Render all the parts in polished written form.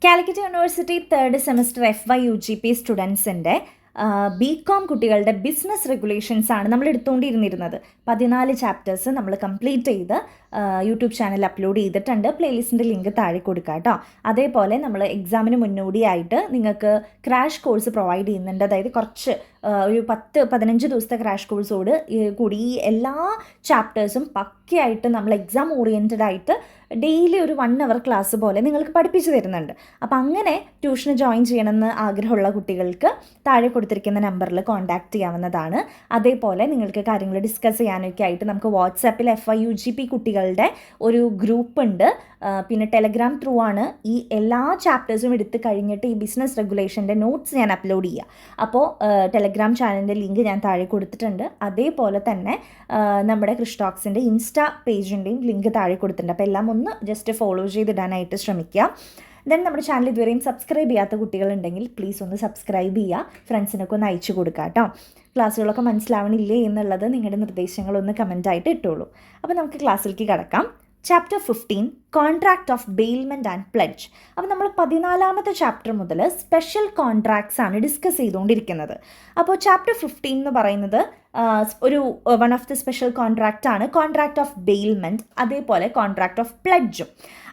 Calicut university third semester FY UGP സ്റ്റുഡൻസിൻ്റെ BCom കുട്ടികളുടെ business regulations ആണ് നമ്മൾ എടുത്തുകൊണ്ടിരുന്നിരുന്നത്. 14 ചാപ്റ്റേഴ്സ് നമ്മൾ കംപ്ലീറ്റ് ചെയ്ത് യൂട്യൂബ് ചാനൽ അപ്ലോഡ് ചെയ്തിട്ടുണ്ട്. പ്ലേലിസ്റ്റിൻ്റെ ലിങ്ക് താഴെ കൊടുക്കുക കേട്ടോ. അതേപോലെ നമ്മൾ എക്സാമിന് മുന്നോടിയായിട്ട് നിങ്ങൾക്ക് ക്രാഷ് കോഴ്സ് പ്രൊവൈഡ് ചെയ്യുന്നുണ്ട്. അതായത് കുറച്ച് ഒരു 10-15 ദിവസത്തെ ക്രാഷ് കോഴ്സോട് കൂടി ഈ എല്ലാ ചാപ്റ്റേഴ്സും പക്കയായിട്ട് നമ്മൾ എക്സാം ഓറിയൻറ്റഡ് ആയിട്ട് ഡെയിലി ഒരു 1 hour ക്ലാസ് പോലെ നിങ്ങൾക്ക് പഠിപ്പിച്ചു തരുന്നുണ്ട്. അപ്പോൾ അങ്ങനെ ട്യൂഷന് ജോയിൻ ചെയ്യണമെന്ന് ആഗ്രഹമുള്ള കുട്ടികൾക്ക് താഴെ കൊടുത്തിരിക്കുന്ന നമ്പറിൽ കോൺടാക്റ്റ് ചെയ്യാവുന്നതാണ്. അതേപോലെ നിങ്ങൾക്ക് കാര്യങ്ങൾ ഡിസ്കസ് ചെയ്യാനൊക്കെ ആയിട്ട് നമുക്ക് വാട്സാപ്പിൽ FY UGP കുട്ടികളുടെ ഒരു ഗ്രൂപ്പ് ഉണ്ട്. പിന്നെ ടെലഗ്രാം ത്രൂ ആണ് ഈ എല്ലാ ചാപ്റ്റേഴ്സും എടുത്ത് കഴിഞ്ഞിട്ട് ഈ ബിസിനസ് റെഗുലേഷൻ്റെ നോട്ട്സ് ഞാൻ അപ്ലോഡ് ചെയ്യുക. അപ്പോൾ ടെലഗ്രാം ചാനലിൻ്റെ ലിങ്ക് ഞാൻ താഴെ കൊടുത്തിട്ടുണ്ട്. അതേപോലെ തന്നെ നമ്മുടെ ക്രിസ്റ്റോക്സിൻ്റെ ഇൻസ്റ്റാ പേജിൻ്റെയും ലിങ്ക് താഴെ കൊടുത്തിട്ടുണ്ട്. അപ്പോൾ എല്ലാം ഒന്ന് ജസ്റ്റ് ഫോളോ ചെയ്തിടാനായിട്ട് ശ്രമിക്കുക. ദെൻ നമ്മുടെ ചാനൽ ഇതുവരെയും സബ്സ്ക്രൈബ് ചെയ്യാത്ത കുട്ടികളുണ്ടെങ്കിൽ പ്ലീസ് ഒന്ന് സബ്സ്ക്രൈബ് ചെയ്യുക, ഫ്രണ്ട്സിനൊക്കെ ഒന്ന് അയച്ചു കൊടുക്കുക കേട്ടോ. ക്ലാസ്സുകളൊക്കെ മനസ്സിലാവണില്ലേ എന്നുള്ളത് നിങ്ങളുടെ നിർദ്ദേശങ്ങളൊന്ന് കമൻറ്റായിട്ട് ഇട്ടോളൂ. അപ്പോൾ നമുക്ക് ക്ലാസ്സിലേക്ക് കടക്കാം. Chapter 15 contract of bailment and pledge. അപ്പോൾ നമ്മൾ 14ാമത്തെ ചാപ്റ്റർ മുതൽ സ്പെഷ്യൽ കോൺട്രാക്ട്സ് ആണ് ഡിസ്കസ് ചെയ്തുകൊണ്ടിരിക്കുന്നത്. അപ്പോൾ ചാപ്റ്റർ 15 എന്ന് പറയുന്നത് ഒരു one of the special contract ആണ്, കോൺട്രാക്ട് ഓഫ് ബെയിൽമെൻറ്റ്, അതേപോലെ കോൺട്രാക്ട് ഓഫ് പ്ലെഡ്ജും.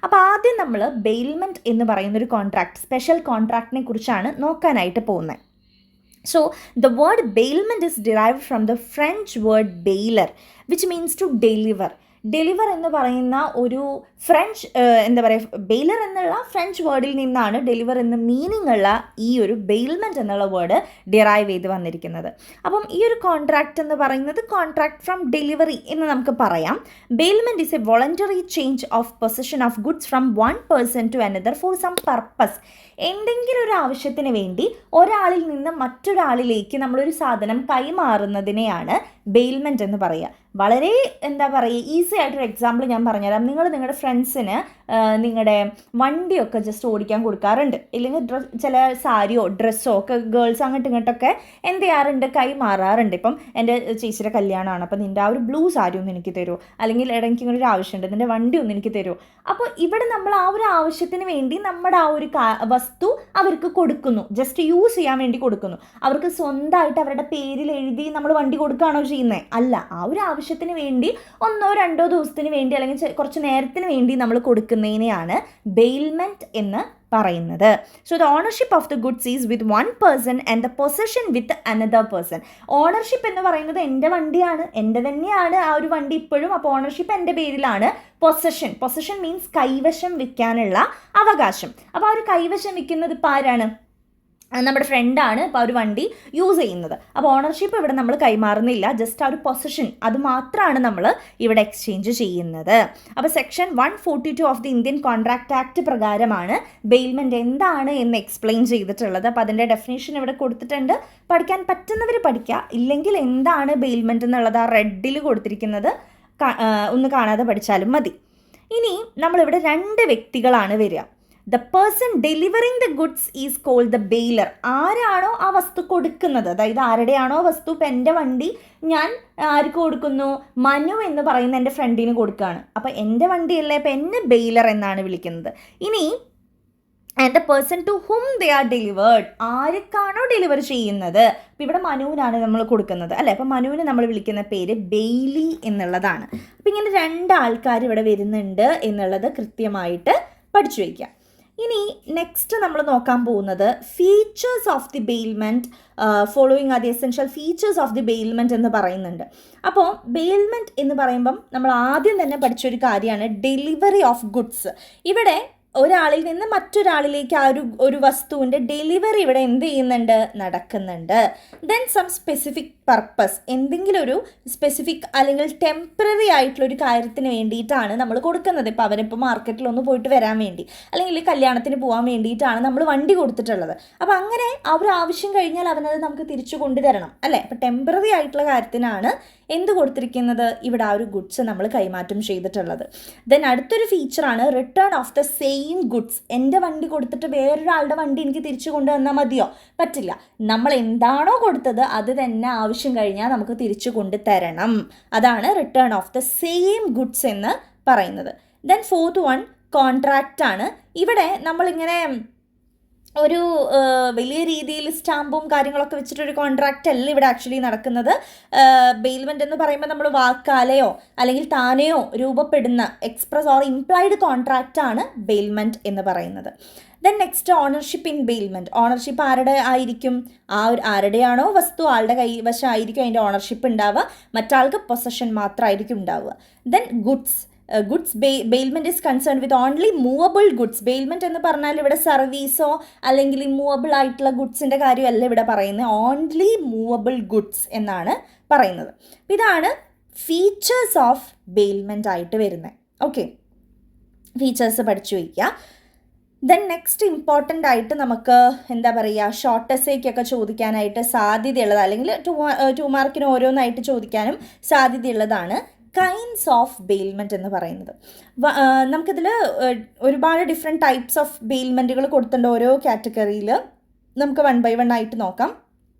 അപ്പോൾ ആദ്യം നമ്മൾ ബെയിൽമെൻറ്റ് എന്ന് പറയുന്നൊരു കോൺട്രാക്ട്, സ്പെഷ്യൽ കോൺട്രാക്റ്റിനെ കുറിച്ചാണ് നോക്കാനായിട്ട് പോകുന്നത്. So, the word bailment is derived from the French word bailer, which means to deliver. Deliver എന്ന് പറയുന്ന ഒരു ഫ്രഞ്ച് ബെയിലർ എന്നുള്ള ഫ്രഞ്ച് വേർഡിൽ നിന്നാണ് ഡെലിവർ എന്ന മീനിങ് ഉള്ള ഈ ഒരു ബെയിൽമെൻറ്റ് എന്നുള്ള വേർഡ് ഡിറൈവ് ചെയ്ത് വന്നിരിക്കുന്നത്. അപ്പം ഈ ഒരു കോൺട്രാക്റ്റ് എന്ന് പറയുന്നത് കോൺട്രാക്ട് ഫ്രം ഡെലിവറി എന്ന് നമുക്ക് പറയാം. Bailment is a voluntary change of position of goods from one person to another for some purpose. എന്തെങ്കിലും ഒരു ആവശ്യത്തിന് വേണ്ടി ഒരാളിൽ നിന്ന് മറ്റൊരാളിലേക്ക് നമ്മളൊരു സാധനം കൈമാറുന്നതിനെയാണ് ബെയിൽമെൻറ്റ് എന്ന് പറയുക. വളരെ ഈസി ആയിട്ടൊരു എക്സാമ്പിൾ ഞാൻ പറഞ്ഞുതരാം. നിങ്ങൾ നിങ്ങളുടെ ഫ്രണ്ട്സിന് നിങ്ങളുടെ വണ്ടിയൊക്കെ ജസ്റ്റ് ഓടിക്കാൻ കൊടുക്കാറുണ്ട്, ഇല്ലെങ്കിൽ ചില സാരിയോ ഡ്രസ്സോ ഒക്കെ ഗേൾസ് അങ്ങോട്ടും ഇങ്ങോട്ടൊക്കെ എന്ത് ചെയ്യാറുണ്ട്, കൈമാറാറുണ്ട്. ഇപ്പം എൻ്റെ ചേച്ചിയുടെ കല്യാണമാണ്, അപ്പോൾ നിൻ്റെ ആ ഒരു ബ്ലൂ സാരി ഒന്ന് എനിക്ക് തരുമോ, അല്ലെങ്കിൽ എനിക്ക് ഇങ്ങനെ ഒരു ആവശ്യമുണ്ട്, നിൻ്റെ വണ്ടി ഒന്ന് എനിക്ക് തരുമോ. അപ്പോൾ ഇവിടെ നമ്മൾ ആ ഒരു ആവശ്യത്തിന് വേണ്ടി നമ്മുടെ ആ ഒരു വസ്തു അവർക്ക് കൊടുക്കുന്നു, ജസ്റ്റ് യൂസ് ചെയ്യാൻ വേണ്ടി കൊടുക്കുന്നു. അവർക്ക് സ്വന്തമായിട്ട് അവരുടെ പേരിൽ എഴുതി നമ്മൾ വണ്ടി കൊടുക്കുകയാണോ ചെയ്യുന്നത്? അല്ല, ആ ഒരു ആവശ്യത്തിന് വേണ്ടി 1-2 ദിവസത്തിന് വേണ്ടി അല്ലെങ്കിൽ കുറച്ച് നേരത്തിന് വേണ്ടി നമ്മൾ കൊടുക്കുന്നതിനെയാണ് ബെയിൽമെൻറ്റ് എന്ന് പറയുന്നത്. So the ownership of the goods is with one person and the possession with another person. Ownership എന്ന് പറയുന്നത് എൻ്റെ വണ്ടിയാണ്, എൻ്റെ തന്നെയാണ് ആ ഒരു വണ്ടി ഇപ്പോഴും, അപ്പോൾ ഓണർഷിപ്പ് എൻ്റെ പേരിലാണ്. പൊസഷൻ മീൻസ് കൈവശം വയ്ക്കാനുള്ള അവകാശം. അപ്പോൾ ആ ഒരു കൈവശം വയ്ക്കുന്നത് ഇപ്പോൾ ആരാണ്? നമ്മുടെ ഫ്രണ്ടാണ് ഇപ്പോൾ ആ ഒരു വണ്ടി യൂസ് ചെയ്യുന്നത്. അപ്പോൾ ഓണർഷിപ്പ് ഇവിടെ നമ്മൾ കൈമാറുന്നില്ല, ജസ്റ്റ് ആ ഒരു പൊസഷൻ അത് മാത്രമാണ് നമ്മൾ ഇവിടെ എക്സ്ചേഞ്ച് ചെയ്യുന്നത്. അപ്പോൾ section 142 of the Indian contract act പ്രകാരമാണ് ബെയിൽമെൻറ്റ് എന്താണ് എന്ന് എക്സ്പ്ലെയിൻ ചെയ്തിട്ടുള്ളത്. അപ്പോൾ അതിൻ്റെ ഡെഫിനേഷൻ ഇവിടെ കൊടുത്തിട്ടുണ്ട്. പഠിക്കാൻ പറ്റുന്നവർ പഠിക്കുക, ഇല്ലെങ്കിൽ എന്താണ് ബെയിൽമെൻറ്റ് എന്നുള്ളത് ആ റെഡിൽ കൊടുത്തിരിക്കുന്നത് ഒന്ന് കാണാതെ പഠിച്ചാലും മതി. ഇനി നമ്മളിവിടെ 2 വ്യക്തികളാണ് വരിക. The person delivering the goods is called the bailor. ആരാണോ ആ വസ്തു കൊടുക്കുന്നത്, അതായത് ആരുടെയാണോ വസ്തു, ഇപ്പം എൻ്റെ വണ്ടി ഞാൻ ആർക്ക് കൊടുക്കുന്നു, മനു എന്ന് പറയുന്ന എൻ്റെ ഫ്രണ്ടിന് കൊടുക്കുകയാണ്. അപ്പോൾ എൻ്റെ വണ്ടിയല്ലേ, അപ്പോൾ എന്നെ ബെയിലർ എന്നാണ് വിളിക്കുന്നത്. ഇനി and the person to whom they are delivered, ആർക്കാണോ ഡെലിവർ ചെയ്യുന്നത്, അപ്പോൾ ഇവിടെ മനുവിനാണ് നമ്മൾ കൊടുക്കുന്നത് അല്ലേ, അപ്പോൾ മനുവിന് നമ്മൾ വിളിക്കുന്ന പേര് ബെയിലി എന്നുള്ളതാണ്. അപ്പോൾ ഇങ്ങനെ 2 ആൾക്കാർ ഇവിടെ വരുന്നുണ്ട് എന്നുള്ളത് കൃത്യമായിട്ട് പഠിച്ചു വയ്ക്കുക. ഇനി നെക്സ്റ്റ് നമ്മൾ നോക്കാൻ പോകുന്നത് features of the bailment. Following are the essential features of the bailment എന്ന് പറയുന്നുണ്ട്. അപ്പോൾ ബെയിൽമെൻറ്റ് എന്ന് പറയുമ്പം നമ്മൾ ആദ്യം തന്നെ പഠിച്ചൊരു കാര്യമാണ് ഡെലിവറി ഓഫ് ഗുഡ്സ്. ഇവിടെ ഒരാളിൽ നിന്ന് മറ്റൊരാളിലേക്ക് ആ ഒരു വസ്തുവിൻ്റെ ഡെലിവറി ഇവിടെ എന്ത് ചെയ്യുന്നുണ്ട്, നടക്കുന്നുണ്ട്. ദെൻ സം സ്പെസിഫിക് പർപ്പസ്, എന്തെങ്കിലും ഒരു സ്പെസിഫിക് അല്ലെങ്കിൽ ടെമ്പററി ആയിട്ടുള്ളൊരു കാര്യത്തിന് വേണ്ടിയിട്ടാണ് നമ്മൾ കൊടുക്കുന്നത്. ഇപ്പോൾ അവനിപ്പോൾ മാർക്കറ്റിലൊന്ന് പോയിട്ട് വരാൻ വേണ്ടി, അല്ലെങ്കിൽ കല്യാണത്തിന് പോകാൻ വേണ്ടിയിട്ടാണ് നമ്മൾ വണ്ടി കൊടുത്തിട്ടുള്ളത്. അപ്പോൾ അങ്ങനെ ആ ഒരു ആവശ്യം കഴിഞ്ഞാൽ അവനത് നമുക്ക് തിരിച്ചു കൊണ്ടുതരണം അല്ലേ. അപ്പോൾ ടെമ്പററി ആയിട്ടുള്ള കാര്യത്തിനാണ് എന്ത് കൊടുത്തിരിക്കുന്നത്, ഇവിടെ ആ ഒരു ഗുഡ്സ് നമ്മൾ കൈമാറ്റം ചെയ്തിട്ടുള്ളത്. ദെൻ അടുത്തൊരു ഫീച്ചറാണ് return of the same goods. എൻ്റെ വണ്ടി കൊടുത്തിട്ട് വേറൊരാളുടെ വണ്ടി എനിക്ക് തിരിച്ചു കൊണ്ടുവന്നാൽ മതിയോ? പറ്റില്ല. നമ്മൾ എന്താണോ കൊടുത്തത് അത് തന്നെ ആവശ്യം കഴിഞ്ഞാൽ നമുക്ക് തിരിച്ചു കൊണ്ടുതരണം. അതാണ് return of the same goods എന്ന് പറയുന്നത്. ദെൻ 4th one കോൺട്രാക്റ്റ് ആണ്. ഇവിടെ നമ്മളിങ്ങനെ ഒരു വലിയ രീതിയിൽ സ്റ്റാമ്പും കാര്യങ്ങളൊക്കെ വെച്ചിട്ടൊരു കോൺട്രാക്റ്റ് അല്ല ഇവിടെ ആക്ച്വലി നടക്കുന്നത്. ബെയിൽമെൻ്റ് എന്ന് പറയുമ്പോൾ നമ്മൾ വാക്കാലെയോ അല്ലെങ്കിൽ താനെയോ രൂപപ്പെടുന്ന എക്സ്പ്രസ് ഓർ ഇംപ്ലൈഡ് കോൺട്രാക്റ്റ് ആണ് ബെയിൽമെൻറ്റ് എന്ന് പറയുന്നത്. Then next ownership in bailment. Ownership ആരുടെ ആയിരിക്കും? ആരുടെയാണോ വസ്തു ആളുടെ കൈവശമായിരിക്കും അതിൻ്റെ ഓണർഷിപ്പ് ഉണ്ടാവുക, മറ്റാൾക്ക് പൊസഷൻ മാത്രമായിരിക്കും ഉണ്ടാവുക. Then goods bailment is concern with only movable goods. Bailment എന്ന് പറഞ്ഞാൽ ഇവിടെ സർവീസോ അല്ലെങ്കിൽ മൂവബിൾ ആയിട്ടുള്ള ഗുഡ്സിൻ്റെ കാര്യമല്ല ഇവിടെ പറയുന്നത്, ഓൺലി മൂവബിൾ ഗുഡ്സ് എന്നാണ് പറയുന്നത്. ഇതാണ് ഫീച്ചേഴ്സ് ഓഫ് ബെയിൽമെൻറ്റ് ആയിട്ട് വരുന്നത്. ഓക്കെ, ഫീച്ചേഴ്സ് പഠിച്ചു വയ്ക്കുക. ദെൻ നെക്സ്റ്റ് ഇമ്പോർട്ടൻ്റ് ആയിട്ട് നമുക്ക് എന്താ പറയുക, ഷോർട്ട് എസ്സേക്കൊക്കെ ചോദിക്കാനായിട്ട് സാധ്യതയുള്ളത്, അല്ലെങ്കിൽ 2 മാർക്കിന് ഓരോന്നായിട്ട് ചോദിക്കാനും സാധ്യതയുള്ളതാണ് കൈൻഡ്സ് ഓഫ് ബെയിൽമെൻറ്റ് എന്ന് പറയുന്നത്. നമുക്കിതിൽ ഒരുപാട് ഡിഫറെൻറ്റ് ടൈപ്സ് ഓഫ് ബെയിൽമെൻറ്റുകൾ കൊടുത്തിട്ടുണ്ട് ഓരോ കാറ്റഗറിയിൽ. നമുക്ക് 1 by 1 ആയിട്ട് നോക്കാം.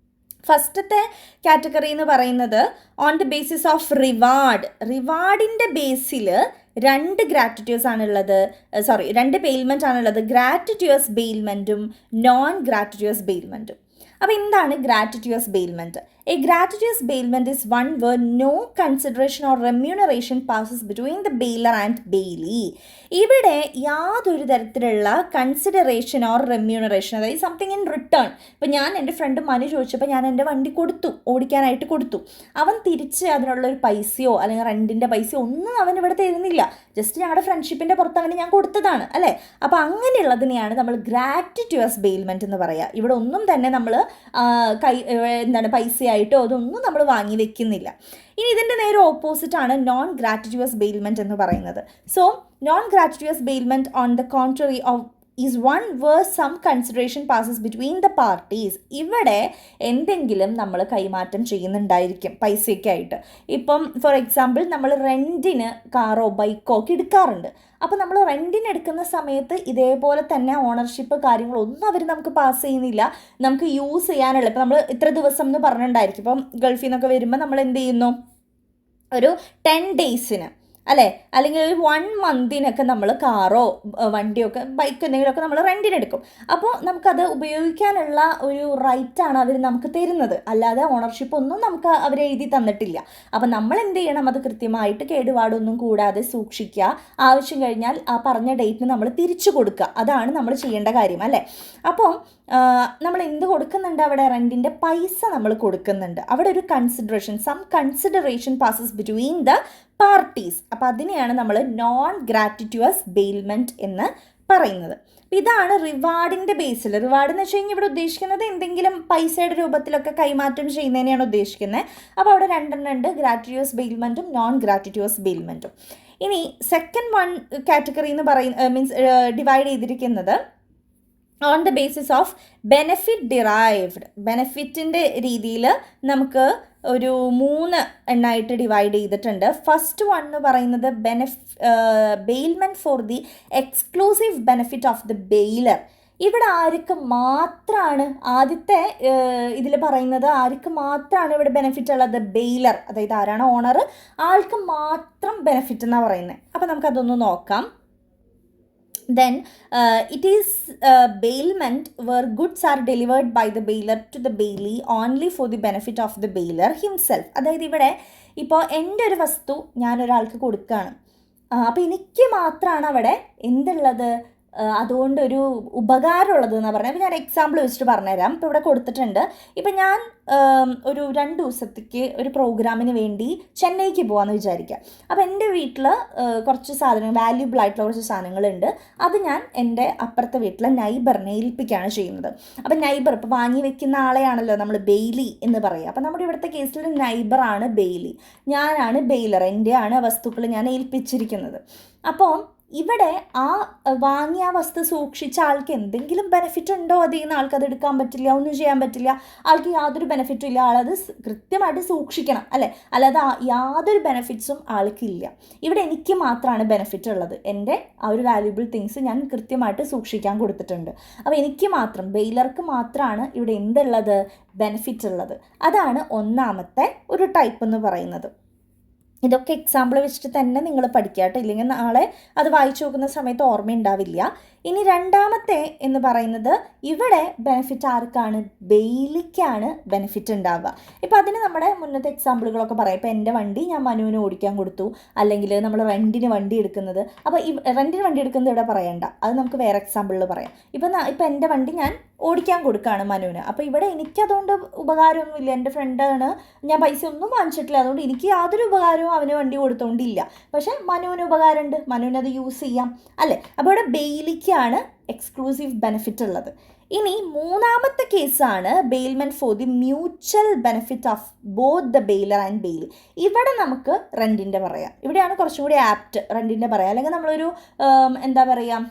ഫസ്റ്റത്തെ കാറ്റഗറി എന്ന് പറയുന്നത് on the basis of reward. റിവാർഡിൻ്റെ ബേസിൽ 2 ഗ്രാറ്റുറ്റേഴ്സ് ആണുള്ളത്, 2 ബെയിൽമെൻറ്റ് ആണുള്ളത്, ഗ്രാറ്റുറ്റേഴ്സ് ബെയിൽമെൻറ്റും നോൺ ഗ്രാറ്റുറ്റേഴ്സ് ബെയിൽമെൻറ്റും. അപ്പോൾ എന്താണ് gratuitous bailment? A gratuitous bailment is one where no consideration or remuneration passes between the bailor and bailee. ഇവിടെ യാതൊരു തരത്തിലുള്ള കൺസിഡറേഷൻ ഓർ റെമ്യൂണറേഷൻ, അതായത് സംതിങ് ഇൻ റിട്ടേൺ. ഇപ്പം ഞാൻ എൻ്റെ ഫ്രണ്ട് മനു ചോദിച്ചപ്പോൾ ഞാൻ എൻ്റെ വണ്ടി ഓടിക്കാനായിട്ട് കൊടുത്തു. അവൻ തിരിച്ച് അതിനുള്ളൊരു പൈസയോ അല്ലെങ്കിൽ റെൻറ്റിൻ്റെ പൈസയോ ഒന്നും അവൻ ഇവിടെ തരുന്നില്ല. ജസ്റ്റ് ഞങ്ങളുടെ ഫ്രണ്ട്ഷിപ്പിൻ്റെ പുറത്ത് അവന് ഞാൻ കൊടുത്തതാണ് അല്ലേ. അപ്പോൾ അങ്ങനെയുള്ളതിനെയാണ് നമ്മൾ ഗ്രാറ്റുറ്റേഴ്സ് ബെയിൽമെൻറ്റ് എന്ന് പറയുക. ഇവിടെ ഒന്നും തന്നെ നമ്മൾ പൈസയായിട്ടോ അതൊന്നും നമ്മൾ വാങ്ങി വെക്കുന്നില്ല. ഇനി ഇതിൻ്റെ നേരെ ഓപ്പോസിറ്റാണ് നോൺ ഗ്രാറ്റുറ്റേഴ്സ് ബെയിൽമെൻറ്റ് എന്ന് പറയുന്നത്. So non gratuitous bailment on the contrary of is one where some consideration passes between the parties. ഇവിടെ എന്തെങ്കിലും നമ്മൾ കൈമാറ്റം ചെയ്യുന്നുണ്ടായിരിക്കും പൈസയ്ക്കായിട്ട്. ഇപ്പം ഫോർ എക്സാമ്പിൾ നമ്മൾ റെൻറ്റിന് കാറോ ബൈക്കോ ഒക്കെ എടുക്കാറുണ്ട്. അപ്പോൾ നമ്മൾ റെൻറ്റിന് എടുക്കുന്ന സമയത്ത് ഇതേപോലെ തന്നെ ഓണർഷിപ്പ് കാര്യങ്ങളൊന്നും അവർ നമുക്ക് പാസ് ചെയ്യുന്നില്ല. നമുക്ക് യൂസ് ചെയ്യാനുള്ള, ഇപ്പം നമ്മൾ ഇത്ര ദിവസം എന്ന് പറഞ്ഞിട്ടുണ്ടായിരിക്കും. ഇപ്പം ഗൾഫിൽ നിന്നൊക്കെ വരുമ്പോൾ നമ്മൾ എന്ത് ചെയ്യുന്നു, ഒരു 10 days അല്ലേ, അല്ലെങ്കിൽ ഒരു 1 month നമ്മൾ കാറോ വണ്ടിയോ ഒക്കെ ബൈക്ക് എന്തെങ്കിലുമൊക്കെ നമ്മൾ റെൻറ്റിനെടുക്കും. അപ്പോൾ നമുക്കത് ഉപയോഗിക്കാനുള്ള ഒരു റൈറ്റാണ് അവർ നമുക്ക് തരുന്നത്, അല്ലാതെ ഓണർഷിപ്പ് ഒന്നും നമുക്ക് അവർ എഴുതി തന്നിട്ടില്ല. അപ്പോൾ നമ്മൾ എന്ത് ചെയ്യണം, അത് കൃത്യമായിട്ട് കേടുപാടൊന്നും കൂടാതെ സൂക്ഷിക്കുക. ആവശ്യം കഴിഞ്ഞാൽ ആ പറഞ്ഞ ഡേറ്റിന് നമ്മൾ തിരിച്ചു കൊടുക്കുക. അതാണ് നമ്മൾ ചെയ്യേണ്ട കാര്യം അല്ലേ. അപ്പോൾ നമ്മൾ എന്ത് കൊടുക്കുന്നുണ്ട്, അവിടെ റെൻറ്റിൻ്റെ പൈസ നമ്മൾ കൊടുക്കുന്നുണ്ട്. അവിടെ ഒരു some consideration passes between the parties. അപ്പോൾ അതിനെയാണ് നമ്മൾ നോൺ ഗ്രാറ്റുറ്റേഴ്സ് ബെയിൽമെൻറ്റ് എന്ന് പറയുന്നത്. ഇതാണ് റിവാർഡിൻ്റെ ബേസിൽ. റിവാർഡ് എന്ന് വെച്ച് കഴിഞ്ഞാൽ ഇവിടെ ഉദ്ദേശിക്കുന്നത് എന്തെങ്കിലും പൈസയുടെ രൂപത്തിലൊക്കെ കൈമാറ്റം ചെയ്യുന്നതിനെയാണ് ഉദ്ദേശിക്കുന്നത്. അപ്പോൾ അവിടെ 2 ഉണ്ട്, ഗ്രാറ്റുറ്റേഴ്സ് ബെയിൽമെൻറ്റും നോൺ ഗ്രാറ്റുറ്റേഴ്സ് ബെയിൽമെൻറ്റും. ഇനി സെക്കൻഡ് 1 കാറ്റഗറി എന്ന് മീൻസ് ഡിവൈഡ് ചെയ്തിരിക്കുന്നത് on the basis of benefit derived. ബെനഫിറ്റിൻ്റെ രീതിയിൽ നമുക്ക് ഒരു 3 എണ്ണമായിട്ട് ഡിവൈഡ് ചെയ്തിട്ടുണ്ട്. ഫസ്റ്റ് 1 എന്ന് പറയുന്നത് bailment for the exclusive benefit of the baler. ഇവിടെ ആർക്ക് മാത്രമാണ്, ആദ്യത്തെ ഇതിൽ പറയുന്നത് ആർക്ക് മാത്രമാണ് ഇവിടെ ബെനഫിറ്റ് ഉള്ളത്, ബെയിലർ, അതായത് ആരാണ് ഓണർ, ആൾക്ക് മാത്രം ബെനഫിറ്റ് എന്നാണ് പറയുന്നത്. അപ്പോൾ നമുക്കതൊന്ന് നോക്കാം. Then it is bailment where goods are delivered by the bailor to the bailee only for the benefit of the bailor himself. അതായത് ഇവിടെ ഇപ്പോൾ എൻ്റെ ഒരു വസ്തു ഞാനൊരാൾക്ക് കൊടുക്കുകയാണ്. അപ്പോൾ എനിക്ക് മാത്രമാണ് അവിടെ എന്തുള്ളത്, അതുകൊണ്ടൊരു ഉപകാരമുള്ളത് എന്നാണ് പറഞ്ഞത്. അപ്പോൾ ഞാൻ എക്സാമ്പിൾ വെച്ചിട്ട് പറഞ്ഞുതരാം. ഇപ്പോൾ ഇവിടെ കൊടുത്തിട്ടുണ്ട്. ഇപ്പം ഞാൻ ഒരു 2 ദിവസത്തേക്ക് ഒരു പ്രോഗ്രാമിന് വേണ്ടി ചെന്നൈക്ക് പോകാമെന്ന് വിചാരിക്കുക. അപ്പോൾ എൻ്റെ വീട്ടിൽ കുറച്ച് സാധനങ്ങൾ, വാല്യൂബിൾ ആയിട്ടുള്ള കുറച്ച് സാധനങ്ങളുണ്ട്. അത് ഞാൻ എൻ്റെ അപ്പുറത്തെ വീട്ടിലെ നൈബറിനെ ഏൽപ്പിക്കുകയാണ് ചെയ്യുന്നത്. അപ്പോൾ നൈബർ ഇപ്പോൾ വാങ്ങി വെക്കുന്ന ആളെയാണല്ലോ നമ്മൾ ബെയിലി എന്ന് പറയുക. അപ്പോൾ നമ്മുടെ ഇവിടുത്തെ കേസിൽ നൈബറാണ് ബെയിലി, ഞാനാണ് ബെയിലർ, എൻ്റെയാണ് വസ്തുക്കൾ ഞാൻ ഏൽപ്പിച്ചിരിക്കുന്നത്. അപ്പോൾ ഇവിടെ ആ വാങ്ങിയ വസ്തു സൂക്ഷിച്ച ആൾക്ക് എന്തെങ്കിലും ബെനിഫിറ്റ് ഉണ്ടോ, അതിൽ നിന്ന് ആൾക്കത് എടുക്കാൻ പറ്റില്ല, ഒന്നും ചെയ്യാൻ പറ്റില്ല, ആൾക്ക് യാതൊരു ബെനിഫിറ്റും ഇല്ല, ആളത് കൃത്യമായിട്ട് സൂക്ഷിക്കണം അല്ലേ. അല്ലാതെ യാതൊരു ബെനിഫിറ്റ്സും ആൾക്കില്ല. ഇവിടെ എനിക്ക് മാത്രമാണ് ബെനിഫിറ്റ് ഉള്ളത്. എൻ്റെ ആ ഒരു വാല്യുബിൾ തിങ്സ് ഞാൻ കൃത്യമായിട്ട് സൂക്ഷിക്കാൻ കൊടുത്തിട്ടുണ്ട്. അപ്പോൾ എനിക്ക് മാത്രം, ബെയിലർക്ക് മാത്രമാണ് ഇവിടെ എന്തുള്ളത്, ബെനിഫിറ്റ് ഉള്ളത്. അതാണ് ഒന്നാമത്തെ ഒരു ടൈപ്പ് എന്ന് പറയുന്നത്. ഇതൊക്കെ എക്സാമ്പിൾ വെച്ചിട്ട് തന്നെ നിങ്ങൾ പഠിക്കുക കേട്ടോ, ഇല്ലെങ്കിൽ നാളെ അത് വായിച്ചു നോക്കുന്ന സമയത്ത് ഓർമ്മയുണ്ടാവില്ല. ഇനി രണ്ടാമത്തെ എന്ന് പറയുന്നത് ഇവിടെ ബെനിഫിറ്റ് ആർക്കാണ്? ബെയിലിക്കാണ് ബെനിഫിറ്റ് ഉണ്ടാവുക. ഇപ്പോൾ അതിന് നമ്മുടെ മുന്നത്തെ എക്സാമ്പിളുകളൊക്കെ പറയാം. ഇപ്പോൾ എൻ്റെ വണ്ടി ഞാൻ മനുവിന് ഓടിക്കാൻ കൊടുത്തു, അല്ലെങ്കിൽ നമ്മൾ റെൻറ്റിന് വണ്ടി എടുക്കുന്നത്. അപ്പോൾ ഈ റെൻറ്റിന് വണ്ടി എടുക്കുന്നത് ഇവിടെ പറയണ്ട, അത് നമുക്ക് വേറെ എക്സാമ്പിളിൽ പറയാം. ഇപ്പം എൻ്റെ വണ്ടി ഞാൻ ഓടിക്കാൻ കൊടുക്കുകയാണ് മനുവിന്. അപ്പോൾ ഇവിടെ എനിക്കതുകൊണ്ട് ഉപകാരമൊന്നുമില്ല, എൻ്റെ ഫ്രണ്ടാണ്, ഞാൻ പൈസ ഒന്നും വാങ്ങിച്ചിട്ടില്ല, അതുകൊണ്ട് എനിക്ക് യാതൊരു ഉപകാരവും അവന് വണ്ടി കൊടുത്തോണ്ടില്ല. പക്ഷേ മനുവിന് ഉപകാരമുണ്ട്, മനുവിനത് യൂസ് ചെയ്യാം അല്ലേ. അപ്പോൾ ഇവിടെ ബെയിലിക്കാണ് എക്സ്ക്ലൂസീവ് ബെനിഫിറ്റ് ഉള്ളത്. ഇനി മൂന്നാമത്തെ കേസാണ് bailment for the mutual benefit of both the bailor and bail. ഇവിടെ നമുക്ക് റെൻറ്റിൻ്റെ പറയാം, ഇവിടെയാണ് കുറച്ചും കൂടി ആപ്റ്റ് റെൻറ്റിൻ്റെ പറയാം. അല്ലെങ്കിൽ നമ്മളൊരു എന്താ പറയുക,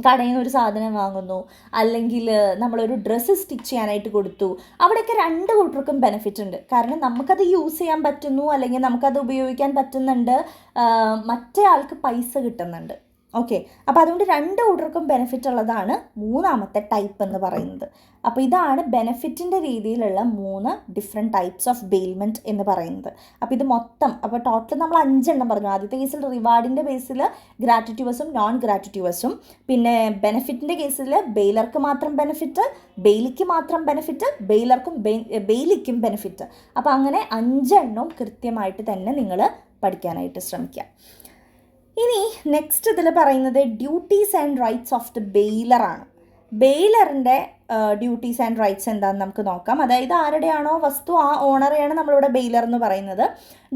കടയിൽ നിന്ന് ഒരു സാധനം വാങ്ങുന്നു, അല്ലെങ്കിൽ നമ്മളൊരു ഡ്രസ്സ് സ്റ്റിച്ച് ചെയ്യാനായിട്ട് കൊടുത്തു, അവിടെയൊക്കെ രണ്ട് കൂട്ടർക്കും ബെനിഫിറ്റ് ഉണ്ട്. കാരണം നമുക്കത് യൂസ് ചെയ്യാൻ പറ്റുന്നു, അല്ലെങ്കിൽ നമുക്കത് ഉപയോഗിക്കാൻ പറ്റുന്നുണ്ട്, മറ്റേ ആൾക്ക് പൈസ കിട്ടുന്നുണ്ട്. ഓക്കെ, അപ്പോൾ അതുകൊണ്ട് രണ്ട് കൂട്ടർക്കും ബെനിഫിറ്റ് ഉള്ളതാണ് മൂന്നാമത്തെ ടൈപ്പ് എന്ന് പറയുന്നത്. അപ്പോൾ ഇതാണ് ബെനിഫിറ്റിൻ്റെ രീതിയിലുള്ള 3 ഡിഫറെൻറ്റ് ടൈപ്സ് ഓഫ് ബെയിൽമെൻറ്റ് എന്ന് പറയുന്നത്. അപ്പോൾ ഇത് മൊത്തം, അപ്പോൾ ടോട്ടൽ നമ്മൾ 5 എണ്ണം പറഞ്ഞു. ആദ്യത്തെ കേസിൽ റിവാർഡിൻ്റെ ബേസിൽ ഗ്രാറ്റുറ്റ്യൂവസും നോൺ ഗ്രാറ്റുറ്റ്യൂവസും, പിന്നെ ബെനിഫിറ്റിൻ്റെ കേസിൽ ബെയിലർക്ക് മാത്രം ബെനിഫിറ്റ്, ബെയിലിക്ക് മാത്രം ബെനിഫിറ്റ്, ബെയിലിക്കും ബെനിഫിറ്റ്. അപ്പോൾ അങ്ങനെ 5 എണ്ണവും കൃത്യമായിട്ട് തന്നെ നിങ്ങൾ പഠിക്കാനായിട്ട് ശ്രമിക്കുക. ഇനി നെക്സ്റ്റ് ഇതിൽ പറയുന്നത് duties and rights of the ബെയിലറാണ്. ബെയിലറിൻ്റെ ഡ്യൂട്ടീസ് ആൻഡ് റൈറ്റ്സ് എന്താണെന്ന് നമുക്ക് നോക്കാം. അതായത് ആരുടെയാണോ വസ്തു ആ ഓണറെയാണ് നമ്മളിവിടെ ബെയിലർ എന്ന് പറയുന്നത്.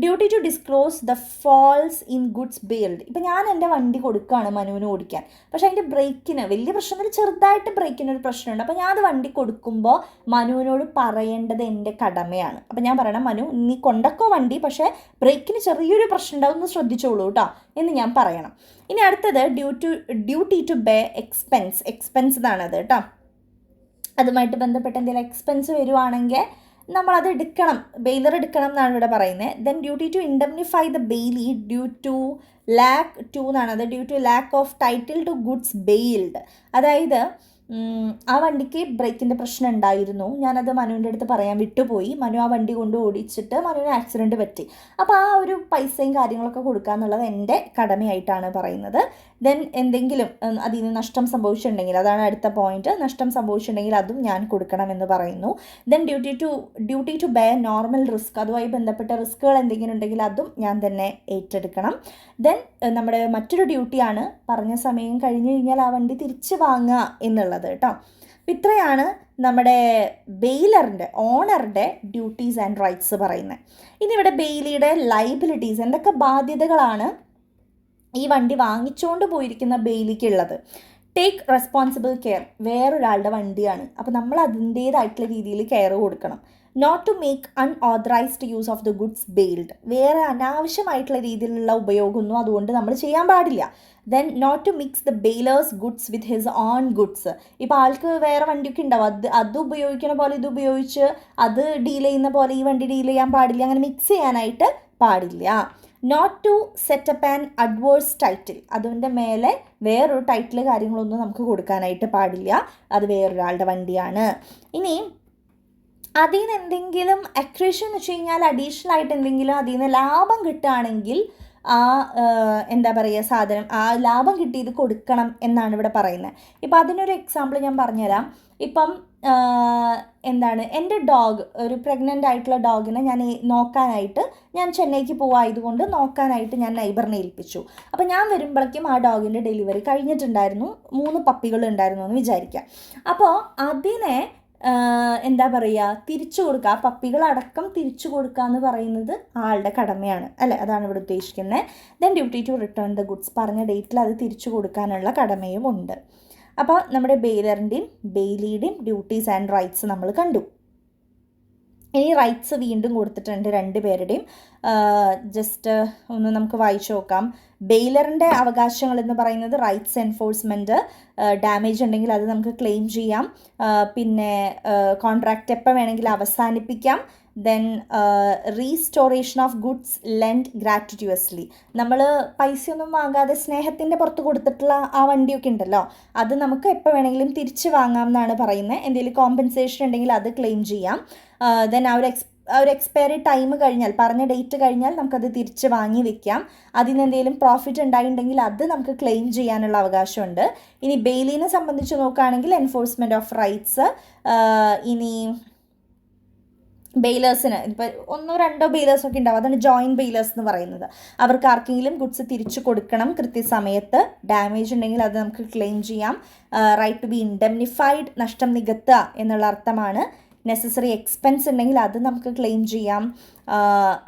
Duty to disclose the faults in goods bailed. ഇപ്പം ഞാൻ എൻ്റെ വണ്ടി കൊടുക്കുകയാണ് മനുവിന് ഓടിക്കാൻ, പക്ഷേ അതിൻ്റെ ബ്രേക്കിന് വലിയ പ്രശ്നമില്ല, ചെറുതായിട്ട് ബ്രേക്കിനൊരു പ്രശ്നമുണ്ട്. അപ്പോൾ ഞാൻ അത് വണ്ടി കൊടുക്കുമ്പോൾ മനുവിനോട് പറയേണ്ടത് എൻ്റെ കടമയാണ്. അപ്പം ഞാൻ പറയണം, മനു നീ കൊണ്ടക്കോ വണ്ടി, പക്ഷേ ബ്രേക്കിന് ചെറിയൊരു പ്രശ്നം ഉണ്ടാവും, ഒന്ന് ശ്രദ്ധിച്ചോളൂ കേട്ടോ എന്ന് ഞാൻ പറയണം. ഇനി അടുത്തത് ഡ്യൂട്ടി ടു ബേ എക്സ്പെൻസ് ഇതാണത് കേട്ടോ. അതുമായിട്ട് ബന്ധപ്പെട്ട് എന്തെങ്കിലും എക്സ്പെൻസ് വരുവാണെങ്കിൽ നമ്മളത് എടുക്കണം, ബെയിലർ എടുക്കണം എന്നാണ് ഇവിടെ പറയുന്നത്. Then duty to indemnify the bailee due to എന്നാണ് അത്, due to lack of title to goods bailed. അതായത് ആ വണ്ടിക്ക് ബ്രേക്കിൻ്റെ പ്രശ്നം ഉണ്ടായിരുന്നു, ഞാനത് മനുവിൻ്റെ അടുത്ത് പറയാൻ വിട്ടുപോയി. മനു ആ വണ്ടി കൊണ്ട് ഓടിച്ചിട്ട് മനുവിന് ആക്സിഡൻറ്റ് പറ്റി. അപ്പോൾ ആ ഒരു പൈസയും കാര്യങ്ങളൊക്കെ കൊടുക്കുക എന്നുള്ളത് എൻ്റെ കടമയായിട്ടാണ് പറയുന്നത്. ദെൻ എന്തെങ്കിലും അതിന് നഷ്ടം സംഭവിച്ചിട്ടുണ്ടെങ്കിൽ, അതാണ് അടുത്ത പോയിന്റ്, നഷ്ടം സംഭവിച്ചിട്ടുണ്ടെങ്കിൽ അതും ഞാൻ കൊടുക്കണമെന്ന് പറയുന്നു. Then duty to bear normal risk, അതുമായി ബന്ധപ്പെട്ട റിസ്കുകൾ എന്തെങ്കിലും ഉണ്ടെങ്കിൽ അതും ഞാൻ തന്നെ ഏറ്റെടുക്കണം. ദെൻ നമ്മുടെ മറ്റൊരു ഡ്യൂട്ടിയാണ് പറഞ്ഞ സമയം കഴിഞ്ഞ് കഴിഞ്ഞാൽ ആ വണ്ടി തിരിച്ച് വാങ്ങുക എന്നുള്ളത് കേട്ടോ. അപ്പം ഇത്രയാണ് നമ്മുടെ ബെയിലറിൻ്റെ ഓണറുടെ ഡ്യൂട്ടീസ് ആൻഡ് റൈറ്റ്സ് പറയുന്നത്. ഇനി ഇവിടെ ബെയിലിയുടെ ലൈബിലിറ്റീസ്, എന്തൊക്കെ ബാധ്യതകളാണ് ഈ വണ്ടി വാങ്ങിച്ചുകൊണ്ട് പോയിരിക്കുന്ന ബെയിലിക്കുള്ളത്. ടേക്ക് റെസ്പോൺസിബിൾ കെയർ, വേറൊരാളുടെ വണ്ടിയാണ്, അപ്പോൾ നമ്മൾ അതിൻ്റേതായിട്ടുള്ള രീതിയിൽ കെയർ കൊടുക്കണം. Not to make unauthorised use of the goods bailed, വേറെ അനാവശ്യമായിട്ടുള്ള രീതിയിലുള്ള ഉപയോഗമൊന്നും അതുകൊണ്ട് നമ്മൾ ചെയ്യാൻ പാടില്ല. Then not to mix the bailor's goods with his own goods. ഇപ്പോൾ ആൾക്ക് വേറെ വണ്ടിയൊക്കെ ഉണ്ടാവും, അത് ഉപയോഗിക്കുന്ന പോലെ ഇത് ഉപയോഗിച്ച് അത് ഡീൽ ചെയ്യുന്ന പോലെ ഈ വണ്ടി ഡീൽ ചെയ്യാൻ പാടില്ല, അങ്ങനെ മിക്സ് ചെയ്യാനായിട്ട് പാടില്ല. Not to set up an adverse title, അതിൻ്റെ മേലെ വേറൊരു ടൈറ്റിൽ കാര്യങ്ങളൊന്നും നമുക്ക് കൊടുക്കാനായിട്ട് പാടില്ല, അത് വേറൊരാളുടെ വണ്ടിയാണ്. ഇനി അതിൽ നിന്ന് എന്തെങ്കിലും അക്രീഷൻ എന്ന് വെച്ച് കഴിഞ്ഞാൽ അഡീഷണൽ ആയിട്ട് എന്തെങ്കിലും അതിൽ നിന്ന് ലാഭം കിട്ടുകയാണെങ്കിൽ ആ എന്താ പറയുക സാധനം, ആ ലാഭം കിട്ടിയത് കൊടുക്കണം എന്നാണ് ഇവിടെ പറയുന്നത്. ഇപ്പം അതിനൊരു എക്സാമ്പിൾ ഞാൻ പറഞ്ഞുതരാം. ഇപ്പം എന്താണ്, എൻ്റെ ഡോഗ്, ഒരു പ്രഗ്നൻ്റ് ആയിട്ടുള്ള ഡോഗിനെ ഞാൻ നോക്കാനായിട്ട് ഞാൻ ചെന്നൈക്ക് പോവായതുകൊണ്ട് നോക്കാനായിട്ട് ഞാൻ നൈബറിനെ ഏൽപ്പിച്ചു. അപ്പോൾ ഞാൻ വരുമ്പോഴേക്കും ആ ഡോഗിൻ്റെ ഡെലിവറി കഴിഞ്ഞിട്ടുണ്ടായിരുന്നു, 3 പപ്പികൾ ഉണ്ടായിരുന്നു എന്ന് വിചാരിക്കുക. അപ്പോൾ അതിനെ എന്താ പറയുക, തിരിച്ചു കൊടുക്കുക, ആ പപ്പികളടക്കം തിരിച്ചു കൊടുക്കുക എന്ന് പറയുന്നത് ആളുടെ കടമയാണ് അല്ലേ, അതാണ് ഇവിടെ ഉദ്ദേശിക്കുന്നത്. Then duty to return the goods, പറഞ്ഞ ഡേറ്റിൽ അത് തിരിച്ചു കൊടുക്കാനുള്ള കടമയും ഉണ്ട്. അപ്പോൾ നമ്മുടെ ബെയിലറിൻ്റെയും ബെയിലിയുടെയും ഡ്യൂട്ടീസ് ആൻഡ് റൈറ്റ്സ് നമ്മൾ കണ്ടു. ഇനി റൈറ്റ്സ് വീണ്ടും കൊടുത്തിട്ടുണ്ട് 2 പേരുടെയും. ജസ്റ്റ് ഒന്ന് നമുക്ക് വായിച്ചു നോക്കാം. ബെയിലറിൻ്റെ അവകാശങ്ങൾ എന്ന് പറയുന്നത് റൈറ്റ്സ് എൻഫോഴ്സ്മെൻറ്റ്, ഡാമേജ് ഉണ്ടെങ്കിൽ അത് നമുക്ക് ക്ലെയിം ചെയ്യാം, പിന്നെ കോൺട്രാക്റ്റ് എപ്പോൾ വേണമെങ്കിൽ അവസാനിപ്പിക്കാം. Then restoration of goods lent gratuitously, നമ്മൾ പൈസയൊന്നും വാങ്ങാതെ സ്നേഹത്തിൻ്റെ പുറത്ത് കൊടുത്തിട്ടുള്ള ആ വണ്ടിയൊക്കെ ഉണ്ടല്ലോ, അത് നമുക്ക് എപ്പോൾ വേണമെങ്കിലും തിരിച്ച് വാങ്ങാം എന്നാണ് പറയുന്നത്. എന്തെങ്കിലും കോമ്പൻസേഷൻ ഉണ്ടെങ്കിൽ അത് ക്ലെയിം ചെയ്യാം. ദെൻ ആ ഒരു ഒരു എക്സ്പയറി ടൈം കഴിഞ്ഞാൽ, പറഞ്ഞ ഡേറ്റ് കഴിഞ്ഞാൽ നമുക്കത് തിരിച്ച് വാങ്ങി വെക്കാം. അതിന് എന്തെങ്കിലും പ്രോഫിറ്റ് ഉണ്ടായിട്ടുണ്ടെങ്കിൽ അത് നമുക്ക് ക്ലെയിം ചെയ്യാനുള്ള അവകാശമുണ്ട്. ഇനി ബെയിലിനെ സംബന്ധിച്ച് നോക്കുകയാണെങ്കിൽ എൻഫോഴ്സ്മെൻറ്റ് ഓഫ് റൈറ്റ്സ്. ഇനി ബെയിലേഴ്സിന് ഇപ്പോൾ 1-2 ബെയിലേഴ്സൊക്കെ ഉണ്ടാവും, അതാണ് ജോയിൻറ്റ് ബെയിലേഴ്സ് എന്ന് പറയുന്നത്. അവർക്ക് ആർക്കെങ്കിലും ഗുഡ്സ് തിരിച്ചു കൊടുക്കണം കൃത്യസമയത്ത്, ഡാമേജ് ഉണ്ടെങ്കിൽ അത് നമുക്ക് ക്ലെയിം ചെയ്യാം. റൈറ്റ് ടു ബി ഇൻഡെംനിഫൈഡ്, നഷ്ടം നികത്തുക എന്നുള്ള അർത്ഥമാണ്. നെസസറി എക്സ്പെൻസ് ഉണ്ടെങ്കിൽ അത് നമുക്ക് ക്ലെയിം ചെയ്യാം.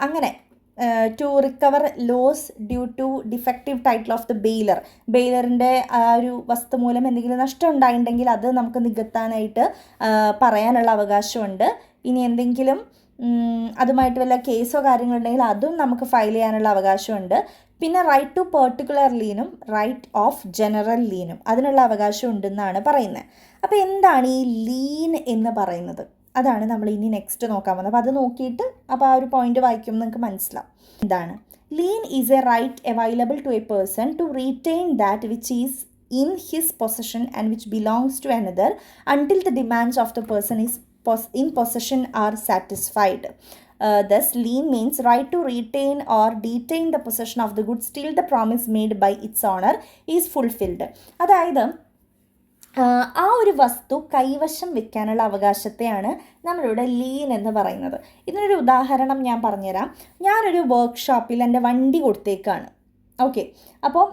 അങ്ങനെ to recover loss due to defective title of the bailor, ബെയിലറിൻ്റെ ആ ഒരു വസ്തു മൂലം എന്തെങ്കിലും നഷ്ടം ഉണ്ടായിട്ടുണ്ടെങ്കിൽ അത് നമുക്ക് നികത്താനായിട്ട് പറയാനുള്ള അവകാശമുണ്ട്. ഇനി എന്തെങ്കിലും അതുമായിട്ട് വല്ല കേസോ കാര്യങ്ങളുണ്ടെങ്കിൽ അതും നമുക്ക് ഫയൽ ചെയ്യാനുള്ള അവകാശമുണ്ട്. പിന്നെ റൈറ്റ് ടു പെർട്ടിക്കുലർ ലീനും റൈറ്റ് ഓഫ് ജനറൽ ലീനും അതിനുള്ള അവകാശം ഉണ്ടെന്നാണ് പറയുന്നത്. അപ്പോൾ എന്താണ് ഈ ലീൻ എന്ന് പറയുന്നത്? അതാണ് നമ്മൾ ഇനി നെക്സ്റ്റ് നോക്കാൻ പോകുന്നത്. അപ്പോൾ അത് നോക്കിയിട്ട് അപ്പോൾ ആ ഒരു പോയിന്റ് വായിക്കുമ്പോൾ നിങ്ങൾക്ക് മനസ്സിലാവും എന്താണ്. Lien is a right available to a person to retain that which is in his possession and which belongs to another until the demands of the person is in possession are satisfied. Thus, lien means right to retain or detain the possession of the goods till the promise made by its owner is fulfilled. അതായത് ആ ഒരു വസ്തു കൈവശം വെക്കാനുള്ള അവകാശത്തെയാണ് നമ്മളിവിടെ lean എന്ന് പറയുന്നത്. ഇതിനൊരു ഉദാഹരണം ഞാൻ പറഞ്ഞുതരാം. ഞാനൊരു വർക്ക്ഷോപ്പിൽ എൻ്റെ വണ്ടി കൊടുത്തേക്കാണ്. ഓക്കെ, അപ്പോൾ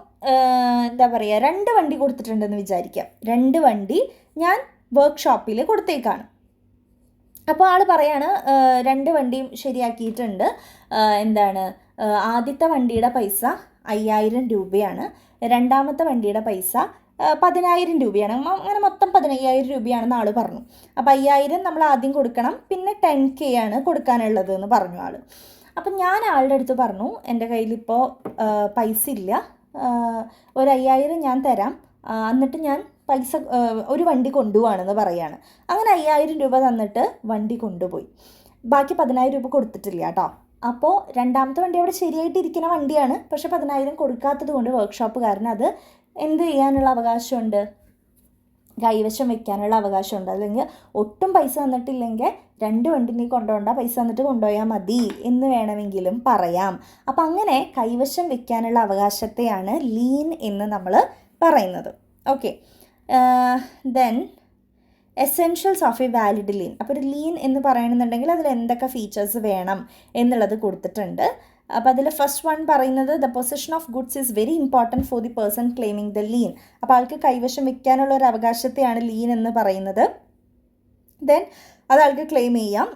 എന്താ പറയുക, 2 വണ്ടി കൊടുത്തിട്ടുണ്ടെന്ന് വിചാരിക്കാം. 2 വണ്ടി ഞാൻ വർക്ക്ഷോപ്പിൽ കൊടുത്തേക്കാണ്. അപ്പോൾ ആൾ പറയാണ് 2 വണ്ടിയും ശരിയാക്കിയിട്ടുണ്ട്. എന്താണ്, ആദ്യത്തെ വണ്ടിയുടെ പൈസ 5000 രൂപയാണ്, രണ്ടാമത്തെ വണ്ടിയുടെ പൈസ 10000 രൂപയാണ്. അങ്ങനെ മൊത്തം 15000 രൂപയാണെന്ന് ആൾ പറഞ്ഞു. അപ്പോൾ 5000 നമ്മൾ ആദ്യം കൊടുക്കണം, പിന്നെ 10K ആണ് കൊടുക്കാനുള്ളത് എന്ന് പറഞ്ഞു ആൾ. അപ്പം ഞാൻ ആളുടെ അടുത്ത് പറഞ്ഞു, എൻ്റെ കയ്യിലിപ്പോൾ പൈസ ഇല്ല, ഒരു 5000 ഞാൻ തരാം, എന്നിട്ട് ഞാൻ പൈസ ഒരു വണ്ടി കൊണ്ടുപോവാണെന്ന് പറയാണ്. അങ്ങനെ 5000 രൂപ തന്നിട്ട് വണ്ടി കൊണ്ടുപോയി. ബാക്കി 10000 രൂപ കൊടുത്തിട്ടില്ല കേട്ടോ. അപ്പോൾ രണ്ടാമത്തെ വണ്ടി അവിടെ ശരിയായിട്ടിരിക്കുന്ന വണ്ടിയാണ്, പക്ഷെ 10000 കൊടുക്കാത്തത് കൊണ്ട് വർക്ക്ഷോപ്പുകാരന് അത് എന്ത് ചെയ്യാനുള്ള അവകാശമുണ്ട്? കൈവശം വെക്കാനുള്ള അവകാശമുണ്ട്. അല്ലെങ്കിൽ ഒട്ടും പൈസ തന്നിട്ടില്ലെങ്കിൽ 2 വണ്ടി നീ കൊണ്ടുപോകണ്ട, പൈസ തന്നിട്ട് കൊണ്ടുപോയാൽ മതി എന്ന് വേണമെങ്കിലും പറയാം. അപ്പം അങ്ങനെ കൈവശം വെക്കാനുള്ള അവകാശത്തെയാണ് ലീൻ എന്ന് നമ്മൾ പറയുന്നത്. Okay, then essentials of A valid lean. അപ്പോൾ ഒരു ലീൻ എന്ന് പറയണമെന്നുണ്ടെങ്കിൽ അതിൽ എന്തൊക്കെ ഫീച്ചേഴ്സ് വേണം എന്നുള്ളത് കൊടുത്തിട്ടുണ്ട്. അപ്പോൾ അതിൽ ഫസ്റ്റ് വൺ പറയുന്നത് the possession of goods is very important for the person claiming the lean. അപ്പോൾ ആൾക്ക് കൈവശം വെക്കാനുള്ള ഒരു അവകാശത്തെയാണ് ലീൻ എന്ന് പറയുന്നത്. ദെൻ അത് ആൾക്ക് ക്ലെയിം ചെയ്യാം.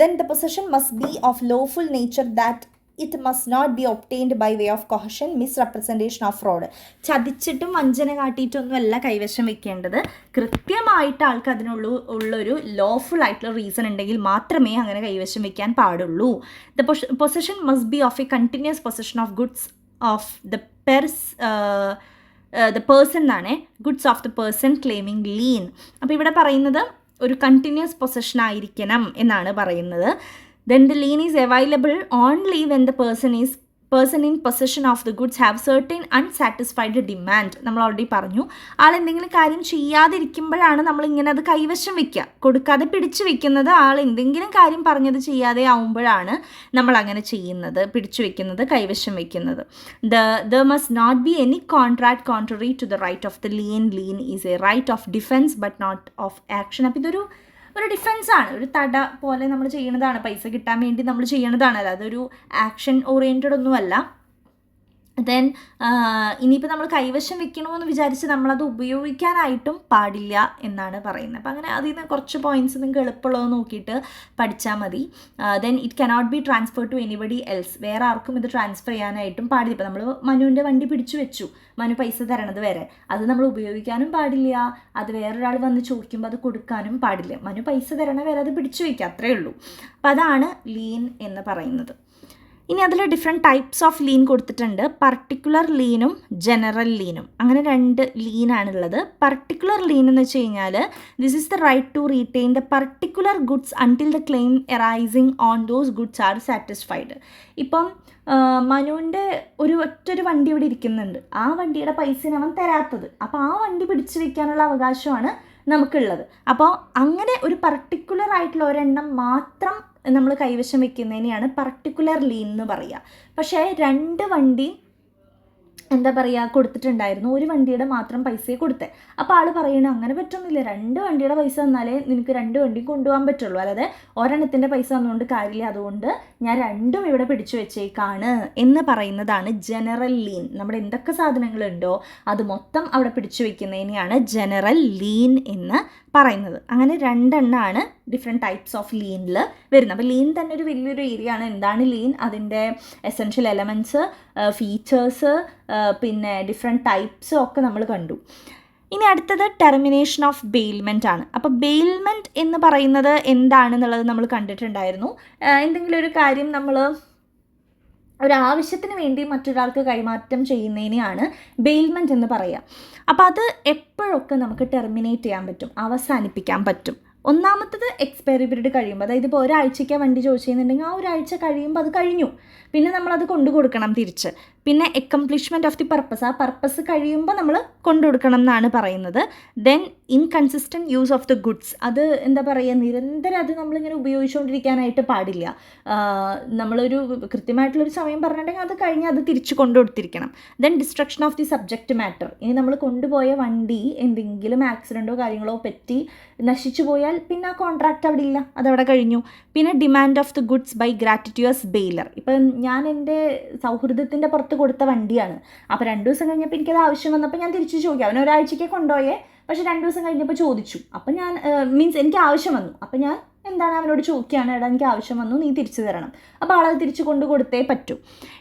Then the possession must be of lawful nature that it must not be obtained by way of coercion, misrepresentation of fraud. ചതിച്ചിട്ടും വഞ്ചന കാട്ടിയിട്ടൊന്നുമല്ല കൈവശം വെക്കേണ്ടത്. കൃത്യമായിട്ട് ആൾക്ക് ഉള്ളൊരു ലോഫുൾ ആയിട്ടുള്ള റീസൺ ഉണ്ടെങ്കിൽ മാത്രമേ അങ്ങനെ കൈവശം വെക്കാൻ പാടുള്ളൂ. The possession must be of a continuous possession of goods of the person എന്നാണ്, goods of the person claiming lien. അപ്പോൾ ഇവിടെ പറയുന്നത് ഒരു കണ്ടിന്യൂസ് പൊസഷൻ ആയിരിക്കണം എന്നാണ് പറയുന്നത്. Then the lien is available only when the person in possession of the goods have certain unsatisfied demand. നമ്മൾ already പറഞ്ഞു, ആൾ എന്തെങ്കിലും കാര്യം ചെയ്യാതിരിക്കുമ്പോഴാണ് നമ്മളിങ്ങനെ അത് കൈവശം വയ്ക്കുക. കൊടുക്കാതെ പിടിച്ചു വെക്കുന്നത് ആൾ എന്തെങ്കിലും കാര്യം പറഞ്ഞത് ചെയ്യാതെ ആവുമ്പോഴാണ് നമ്മൾ അങ്ങനെ ചെയ്യുന്നത്, പിടിച്ചു വെക്കുന്നത്, കൈവശം വയ്ക്കുന്നത്. There must not be any contract contrary to the right of the lien. Lien is a right of defense but not of action. അപ്പോൾ ഇതൊരു ഡിഫെൻസാണ്, ഒരു തട പോലെ നമ്മൾ ചെയ്യുന്നതാണ്, പൈസ കിട്ടാൻ വേണ്ടി നമ്മൾ ചെയ്യണതാണ്, അതൊരു ആക്ഷൻ ഓറിയൻറ്റഡ് ഒന്നുമല്ല. ദെൻ ഇനിയിപ്പോൾ നമ്മൾ കൈവശം വെക്കണമെന്ന് വിചാരിച്ച് നമ്മളത് ഉപയോഗിക്കാനായിട്ടും പാടില്ല എന്നാണ് പറയുന്നത്. അപ്പം അങ്ങനെ അതിൽ നിന്ന് കുറച്ച് പോയിൻറ്റ്സ് നിങ്ങൾക്ക് എളുപ്പമുള്ളത് നോക്കിയിട്ട് പഠിച്ചാൽ മതി. Then it cannot be transfer to anybody else. വേറെ ആർക്കും ഇത് ട്രാൻസ്ഫർ ചെയ്യാനായിട്ടും പാടില്ല. ഇപ്പോൾ നമ്മൾ മനുവിൻ്റെ വണ്ടി പിടിച്ചു വെച്ചു, മനു പൈസ തരണത് വരെ, അത് നമ്മൾ ഉപയോഗിക്കാനും പാടില്ല, അത് വേറൊരാൾ വന്ന് ചോദിക്കുമ്പോൾ അത് കൊടുക്കാനും പാടില്ല. മനു പൈസ തരണ വരെ അത് പിടിച്ചു വയ്ക്കുക, അത്രയേ ഉള്ളൂ. അപ്പോൾ അതാണ് ലീൻ എന്ന് പറയുന്നത്. ഇനി അതിൽ ഡിഫറെൻറ്റ് ടൈപ്സ് ഓഫ് ലീൻ കൊടുത്തിട്ടുണ്ട്. പർട്ടിക്കുലർ ലീനും ജനറൽ ലീനും, അങ്ങനെ 2 ലീനാണുള്ളത്. പർട്ടിക്കുലർ ലീൻ എന്ന് വെച്ച് കഴിഞ്ഞാൽ this is the right to retain the particular goods until the claim arising on those goods are satisfied. ഇപ്പം മനുവിൻ്റെ ഒറ്റൊരു വണ്ടി ഇവിടെ ഇരിക്കുന്നുണ്ട്, ആ വണ്ടിയുടെ പൈസ അവൻ തരാത്തത്, അപ്പോൾ ആ വണ്ടി പിടിച്ചു വയ്ക്കാനുള്ള അവകാശമാണ് നമുക്കുള്ളത്. അപ്പോൾ അങ്ങനെ ഒരു പർട്ടിക്കുലർ ആയിട്ടുള്ള ഒരെണ്ണം മാത്രം നമ്മൾ കൈവശം വെക്കുന്നതിനെയാണ് പർട്ടിക്കുലർ ലീൻ എന്ന് പറയുക. പക്ഷേ 2 വണ്ടി എന്താ പറയുക കൊടുത്തിട്ടുണ്ടായിരുന്നു, ഒരു വണ്ടിയുടെ മാത്രം പൈസയെ കൊടുത്തേ. അപ്പോൾ ആൾ പറയണത് അങ്ങനെ പറ്റൊന്നുമില്ല, 2 വണ്ടിയുടെ പൈസ തന്നാലേ നിനക്ക് 2 വണ്ടി കൊണ്ടുപോകാൻ പറ്റുള്ളൂ, അല്ലാതെ ഒരെണ്ണത്തിൻ്റെ പൈസ തന്നുകൊണ്ട് കാര്യമില്ല, അതുകൊണ്ട് ഞാൻ 2ഉം ഇവിടെ പിടിച്ചു വെച്ചേക്കാണ് എന്ന് പറയുന്നതാണ് ജനറൽ ലീൻ. നമ്മുടെ എന്തൊക്കെ സാധനങ്ങളുണ്ടോ അത് മൊത്തം അവിടെ പിടിച്ചു വെക്കുന്നതിനെയാണ് ജനറൽ ലീൻ എന്ന് പറയുന്നത്. അങ്ങനെ 2 എണ്ണമാണ് ഡിഫറെൻറ്റ് ടൈപ്സ് ഓഫ് ലീനിൽ വരുന്നത്. അപ്പോൾ ലീൻ തന്നെ ഒരു വലിയൊരു ഏരിയ ആണ്. എന്താണ് ലീൻ, അതിൻ്റെ എസെൻഷ്യൽ എലമെൻറ്റ്സ്, ഫീച്ചേഴ്സ്, പിന്നെ ഡിഫറെൻറ്റ് ടൈപ്സ് ഒക്കെ നമ്മൾ കണ്ടു. ഇനി അടുത്തത് ടെർമിനേഷൻ ഓഫ് ബെയിൽമെൻ്റ് ആണ്. അപ്പോൾ ബെയിൽമെൻറ്റ് എന്ന് പറയുന്നത് എന്താണെന്നുള്ളത് നമ്മൾ കണ്ടിട്ടുണ്ടായിരുന്നു. എന്തെങ്കിലും ഒരു കാര്യം നമ്മൾ ഒരാവശ്യത്തിന് വേണ്ടി മറ്റൊരാൾക്ക് കൈമാറ്റം ചെയ്യുന്നതിനെയാണ് ബെയിൽമെൻറ്റ് എന്ന് പറയുക. അപ്പോൾ അത് എപ്പോഴൊക്കെ നമുക്ക് ടെർമിനേറ്റ് ചെയ്യാൻ പറ്റും, അവസാനിപ്പിക്കാൻ പറ്റും. ഒന്നാമത്തത് എക്സ്പയറി പീരീഡ് കഴിയുമ്പോൾ, അതായത് ഇപ്പോൾ ഒരാഴ്ചയ്ക്ക് വണ്ടി ചോദിച്ചു ചെയ്യുന്നുണ്ടെങ്കിൽ ആ ഒരാഴ്ച കഴിയുമ്പോൾ അത് കഴിഞ്ഞു, പിന്നെ നമ്മളത് കൊണ്ടു കൊടുക്കണം തിരിച്ച്. പിന്നെ അക്കംപ്ലിഷ്മെൻറ്റ് ഓഫ് ദി പർപ്പസ്, ആ പർപ്പസ് കഴിയുമ്പോൾ നമ്മൾ കൊണ്ടുകൊടുക്കണം എന്നാണ് പറയുന്നത്. Then inconsistent use of the goods, അത് എന്താ പറയുക, നിരന്തരം അത് നമ്മളിങ്ങനെ ഉപയോഗിച്ചുകൊണ്ടിരിക്കാനായിട്ട് പാടില്ല. നമ്മളൊരു കൃത്യമായിട്ടുള്ളൊരു സമയം പറഞ്ഞിട്ടുണ്ടെങ്കിൽ അത് കഴിഞ്ഞ് അത് തിരിച്ച് കൊണ്ടുകൊടുത്തിരിക്കണം. Then destruction of the subject matter, ഇനി നമ്മൾ കൊണ്ടുപോയ വണ്ടി എന്തെങ്കിലും ആക്സിഡൻറ്റോ കാര്യങ്ങളോ പറ്റി നശിച്ചു പോയാൽ പിന്നെ ആ കോൺട്രാക്റ്റ് അവിടെ ഇല്ല, അതവിടെ കഴിഞ്ഞു. പിന്നെ demand of the goods by gratuitous bailor, ഇപ്പം ഞാൻ എൻ്റെ സൗഹൃദത്തിൻ്റെ പുറത്ത് കൊടുത്ത വണ്ടിയാണ്, അപ്പോൾ 2 ദിവസം കഴിഞ്ഞപ്പോൾ എനിക്കത് ആവശ്യം വന്നപ്പോൾ ഞാൻ തിരിച്ചു ചോദിക്കാം. അവൻ ഒരാഴ്ചയ്ക്ക് കൊണ്ടുപോയേ, പക്ഷേ 2 ദിവസം കഴിഞ്ഞപ്പോൾ ചോദിച്ചു, അപ്പോൾ ഞാൻ മീൻസ് എനിക്ക് ആവശ്യം വന്നു, അപ്പോൾ ഞാൻ എന്താണ് അവനോട് ചോദിക്കുകയാണ്, എടാ എനിക്ക് ആവശ്യം വന്നു, നീ തിരിച്ചു തരണം. അപ്പോൾ ആളത് തിരിച്ചു കൊണ്ടു കൊടുത്തേ പറ്റൂ.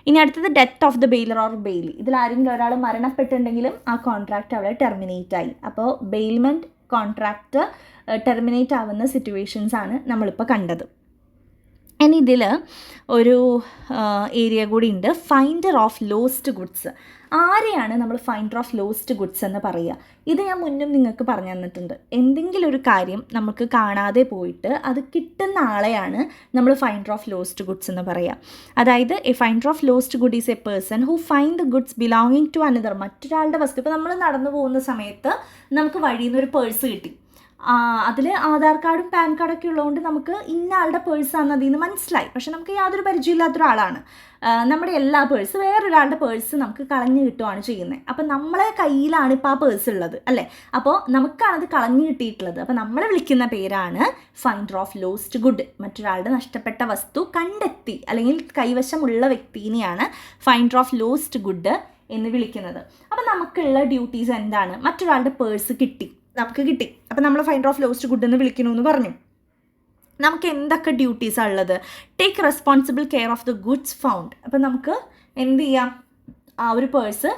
ഇനി അടുത്തത് death of the baler or Bailey, ഇതിൽ ആരെങ്കിലും ഒരാൾ മരണപ്പെട്ടിട്ടുണ്ടെങ്കിലും ആ കോൺട്രാക്റ്റ് അവിടെ ടെർമിനേറ്റ് ആയി. അപ്പോൾ ബെയിൽമെൻറ്റ് കോൺട്രാക്റ്റ് ടെർമിനേറ്റ് ആവുന്ന സിറ്റുവേഷൻസ് ആണ് നമ്മളിപ്പോൾ കണ്ടത്. ഇനി ഇതിൽ ഒരു ഏരിയ കൂടി ഉണ്ട്, ഫൈൻഡർ ഓഫ് ലോസ്റ്റ് ഗുഡ്സ്. ആരെയാണ് നമ്മൾ ഫൈൻഡർ ഓഫ് ലോസ്റ്റ് ഗുഡ്സ് എന്ന് പറയുക? ഇത് ഞാൻ മുന്നും നിങ്ങൾക്ക് പറഞ്ഞു തന്നിട്ടുണ്ട്. എന്തെങ്കിലും ഒരു കാര്യം നമുക്ക് കാണാതെ പോയിട്ട് അത് കിട്ടുന്ന ആളെയാണ് നമ്മൾ ഫൈൻഡർ ഓഫ് ലോസ്റ്റ് ഗുഡ്സ് എന്ന് പറയുക. അതായത് a finder of lost good is a person who find the goods belonging to another, മറ്റൊരാളുടെ വസ്തു. ഇപ്പോൾ നമ്മൾ നടന്നു പോകുന്ന സമയത്ത് നമുക്ക് വഴിയിൽ നിന്ന് ഒരു പേഴ്സ് കിട്ടി, അതിൽ ആധാർ കാർഡും പാൻ കാർഡൊക്കെ ഉള്ളതുകൊണ്ട് നമുക്ക് ഇന്ന ആളുടെ പേഴ്സാണെന്ന് അതിൽ നിന്ന് മനസ്സിലായി. പക്ഷെ നമുക്ക് യാതൊരു പരിചയമില്ലാത്തൊരാളാണ്, നമ്മുടെ എല്ലാ പേഴ്സ് വേറൊരാളുടെ പേഴ്സ് നമുക്ക് കളഞ്ഞു കിട്ടുകയാണ് ചെയ്യുന്നത്. അപ്പം നമ്മളെ കയ്യിലാണ് ഇപ്പോൾ ആ പേഴ്സ് ഉള്ളത് അല്ലേ, അപ്പോൾ നമുക്കാണത് കളഞ്ഞു കിട്ടിയിട്ടുള്ളത്. അപ്പോൾ നമ്മളെ വിളിക്കുന്ന പേരാണ് ഫൈൻഡർ ഓഫ് ലോസ്റ്റ് ഗുഡ്. മറ്റൊരാളുടെ നഷ്ടപ്പെട്ട വസ്തു കണ്ടെത്തി അല്ലെങ്കിൽ കൈവശമുള്ള വ്യക്തിനെയാണ് ഫൈൻഡർ ഓഫ് ലോസ്റ്റ് ഗുഡ് എന്ന് വിളിക്കുന്നത്. അപ്പം നമുക്കുള്ള ഡ്യൂട്ടീസ് എന്താണ്? മറ്റൊരാളുടെ പേഴ്സ് നമുക്ക് കിട്ടി, അപ്പം നമ്മൾ ഫൈൻഡർ ഓഫ് ലോസ്റ്റ് ഗുഡ് എന്ന് വിളിക്കുന്നു എന്ന് പറഞ്ഞു. നമുക്ക് എന്തൊക്കെ ഡ്യൂട്ടീസാണ് ഉള്ളത്? Take responsible care of the goods found. അപ്പം നമുക്ക് എന്ത് ചെയ്യാം? ആ ഒരു പേഴ്സ്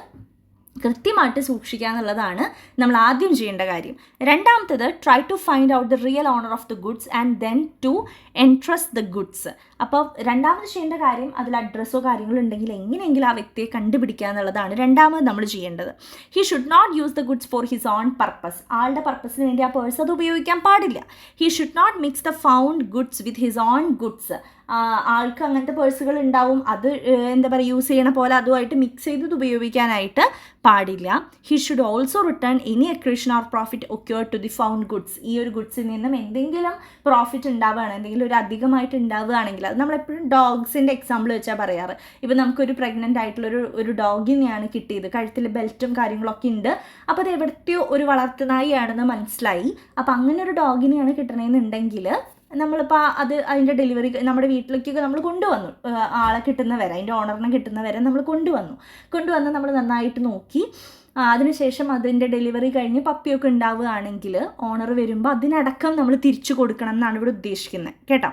കൃത്യമായിട്ട് സൂക്ഷിക്കുക എന്നുള്ളതാണ് നമ്മൾ ആദ്യം ചെയ്യേണ്ട കാര്യം. രണ്ടാമത്തേത് try to find out the real owner of the goods and then to entrust the goods. അപ്പോൾ രണ്ടാമത് ചെയ്യേണ്ട കാര്യം അതിൽ അഡ്രസ്സോ കാര്യങ്ങളോ ഉണ്ടെങ്കിൽ എങ്ങനെയെങ്കിലും ആ വ്യക്തിയെ കണ്ടുപിടിക്കുക എന്നുള്ളതാണ് രണ്ടാമത് നമ്മൾ ചെയ്യേണ്ടത്. He should not use the goods for his own purpose. ആളുടെ പർപ്പസിന് വേണ്ടി ആ പേഴ്സ് അത് ഉപയോഗിക്കാൻ പാടില്ല. He should not mix the found goods with his own goods. ആൾക്ക് അങ്ങനത്തെ പേഴ്സുകൾ ഉണ്ടാവും, അത് എന്താ പറയുക യൂസ് ചെയ്യണ പോലെ അതുമായിട്ട് മിക്സ് ചെയ്തത് ഉപയോഗിക്കാനായിട്ട് പാടില്ല. He should also return any accretion or profit occur to the found goods. ഈ ഒരു ഗുഡ്സിൽ നിന്നും എന്തെങ്കിലും പ്രോഫിറ്റ് ഉണ്ടാവുകയാണ്, എന്തെങ്കിലും ഒരു അധികമായിട്ട് ഉണ്ടാവുകയാണെങ്കിൽ, അത് നമ്മളെപ്പോഴും ഡോഗ്സിൻ്റെ എക്സാമ്പിൾ വെച്ചാൽ പറയാറ്. ഇപ്പോൾ നമുക്കൊരു പ്രഗ്നൻ്റ് ആയിട്ടുള്ളൊരു ഡോഗിനെയാണ് കിട്ടിയത്, കഴുത്തിൽ ബെൽറ്റും കാര്യങ്ങളൊക്കെ ഉണ്ട്, അപ്പോൾ അത് എവിടത്തെയോ ഒരു വളർത്തുനായിയാണെന്ന് മനസ്സിലായി. അപ്പോൾ അങ്ങനെ ഒരു ഡോഗിനെയാണ് കിട്ടണമെന്നുണ്ടെങ്കിൽ നമ്മളിപ്പോൾ അതിൻ്റെ ഡെലിവറി നമ്മുടെ വീട്ടിലേക്കൊക്കെ നമ്മൾ കൊണ്ടുവന്നു, ആളെ കിട്ടുന്നവരെ, അതിൻ്റെ ഓണറിനെ കിട്ടുന്നവരെ നമ്മൾ കൊണ്ടുവന്ന് നമ്മൾ നന്നായിട്ട് നോക്കി. അതിനുശേഷം അതിൻ്റെ ഡെലിവറി കഴിഞ്ഞ് പപ്പിയൊക്കെ ഉണ്ടാവുകയാണെങ്കിൽ ഓണർ വരുമ്പോൾ അതിനടക്കം നമ്മൾ തിരിച്ചു കൊടുക്കണം എന്നാണ് ഇവിടെ ഉദ്ദേശിക്കുന്നത് കേട്ടോ.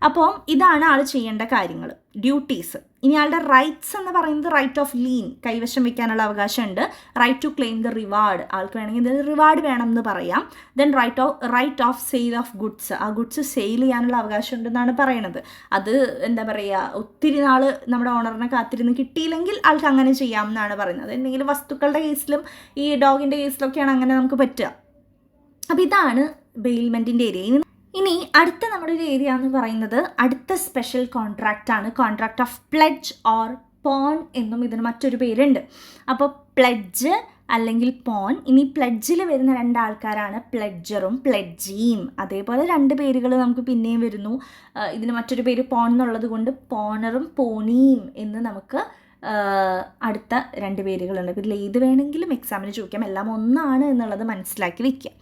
അപ്പോൾ ഇതാണ് ആൾ ചെയ്യേണ്ട കാര്യങ്ങൾ, ഡ്യൂട്ടീസ്. ഇനി ആളുടെ റൈറ്റ്സ് എന്ന് പറയുന്നത് റൈറ്റ് ഓഫ് ലീൻ, കൈവശം വയ്ക്കാനുള്ള അവകാശമുണ്ട്. Right to claim the reward, ആൾക്ക് വേണമെങ്കിൽ ഇത് റിവാർഡ് വേണം എന്ന് പറയാം. Then right of sale of goods, ആ ഗുഡ്സ് സെയിൽ ചെയ്യാനുള്ള അവകാശം ഉണ്ടെന്നാണ് പറയണത്. അത് എന്താ പറയുക, ഒത്തിരി നാൾ നമ്മുടെ ഓണറിനെ കാത്തിരുന്ന് കിട്ടിയില്ലെങ്കിൽ ആൾക്ക് അങ്ങനെ ചെയ്യാം എന്നാണ് പറയുന്നത്. എന്തെങ്കിലും വസ്തുക്കളുടെ കേസിലും ഈ ഡോഗിൻ്റെ കേസിലൊക്കെയാണ് അങ്ങനെ നമുക്ക് പറ്റുക. അപ്പോൾ ഇതാണ് ബെയിൽമെൻറ്റിൻ്റെ ഏരിയ. ഇനി അടുത്ത നമ്മുടെ ഒരു ഏരിയ എന്ന് പറയുന്നത് അടുത്ത സ്പെഷ്യൽ കോൺട്രാക്റ്റ് ആണ്, contract of pledge or pawn എന്നും ഇതിന് മറ്റൊരു പേരുണ്ട്. അപ്പോൾ പ്ലെഡ്ജ്, അല്ലെങ്കിൽ പോൺ. ഇനി പ്ലെഡ്ജിൽ വരുന്ന രണ്ടാൾക്കാരാണ് പ്ലെഡ്ജറും പ്ലെഡ്ജിയും. അതേപോലെ 2 പേരുകൾ നമുക്ക് പിന്നെയും വരുന്നു. ഇതിന് മറ്റൊരു പേര് പോൺ എന്നുള്ളത് കൊണ്ട് പോണറും പോണിയും എന്ന് നമുക്ക് അടുത്ത 2 പേരുകളുണ്ട്. അപ്പോൾ ഇതിൽ ഏത് വേണമെങ്കിലും എക്സാമിന് ചോദിക്കാം, എല്ലാം ഒന്നാണ് എന്നുള്ളത് മനസ്സിലാക്കി വെക്കുക.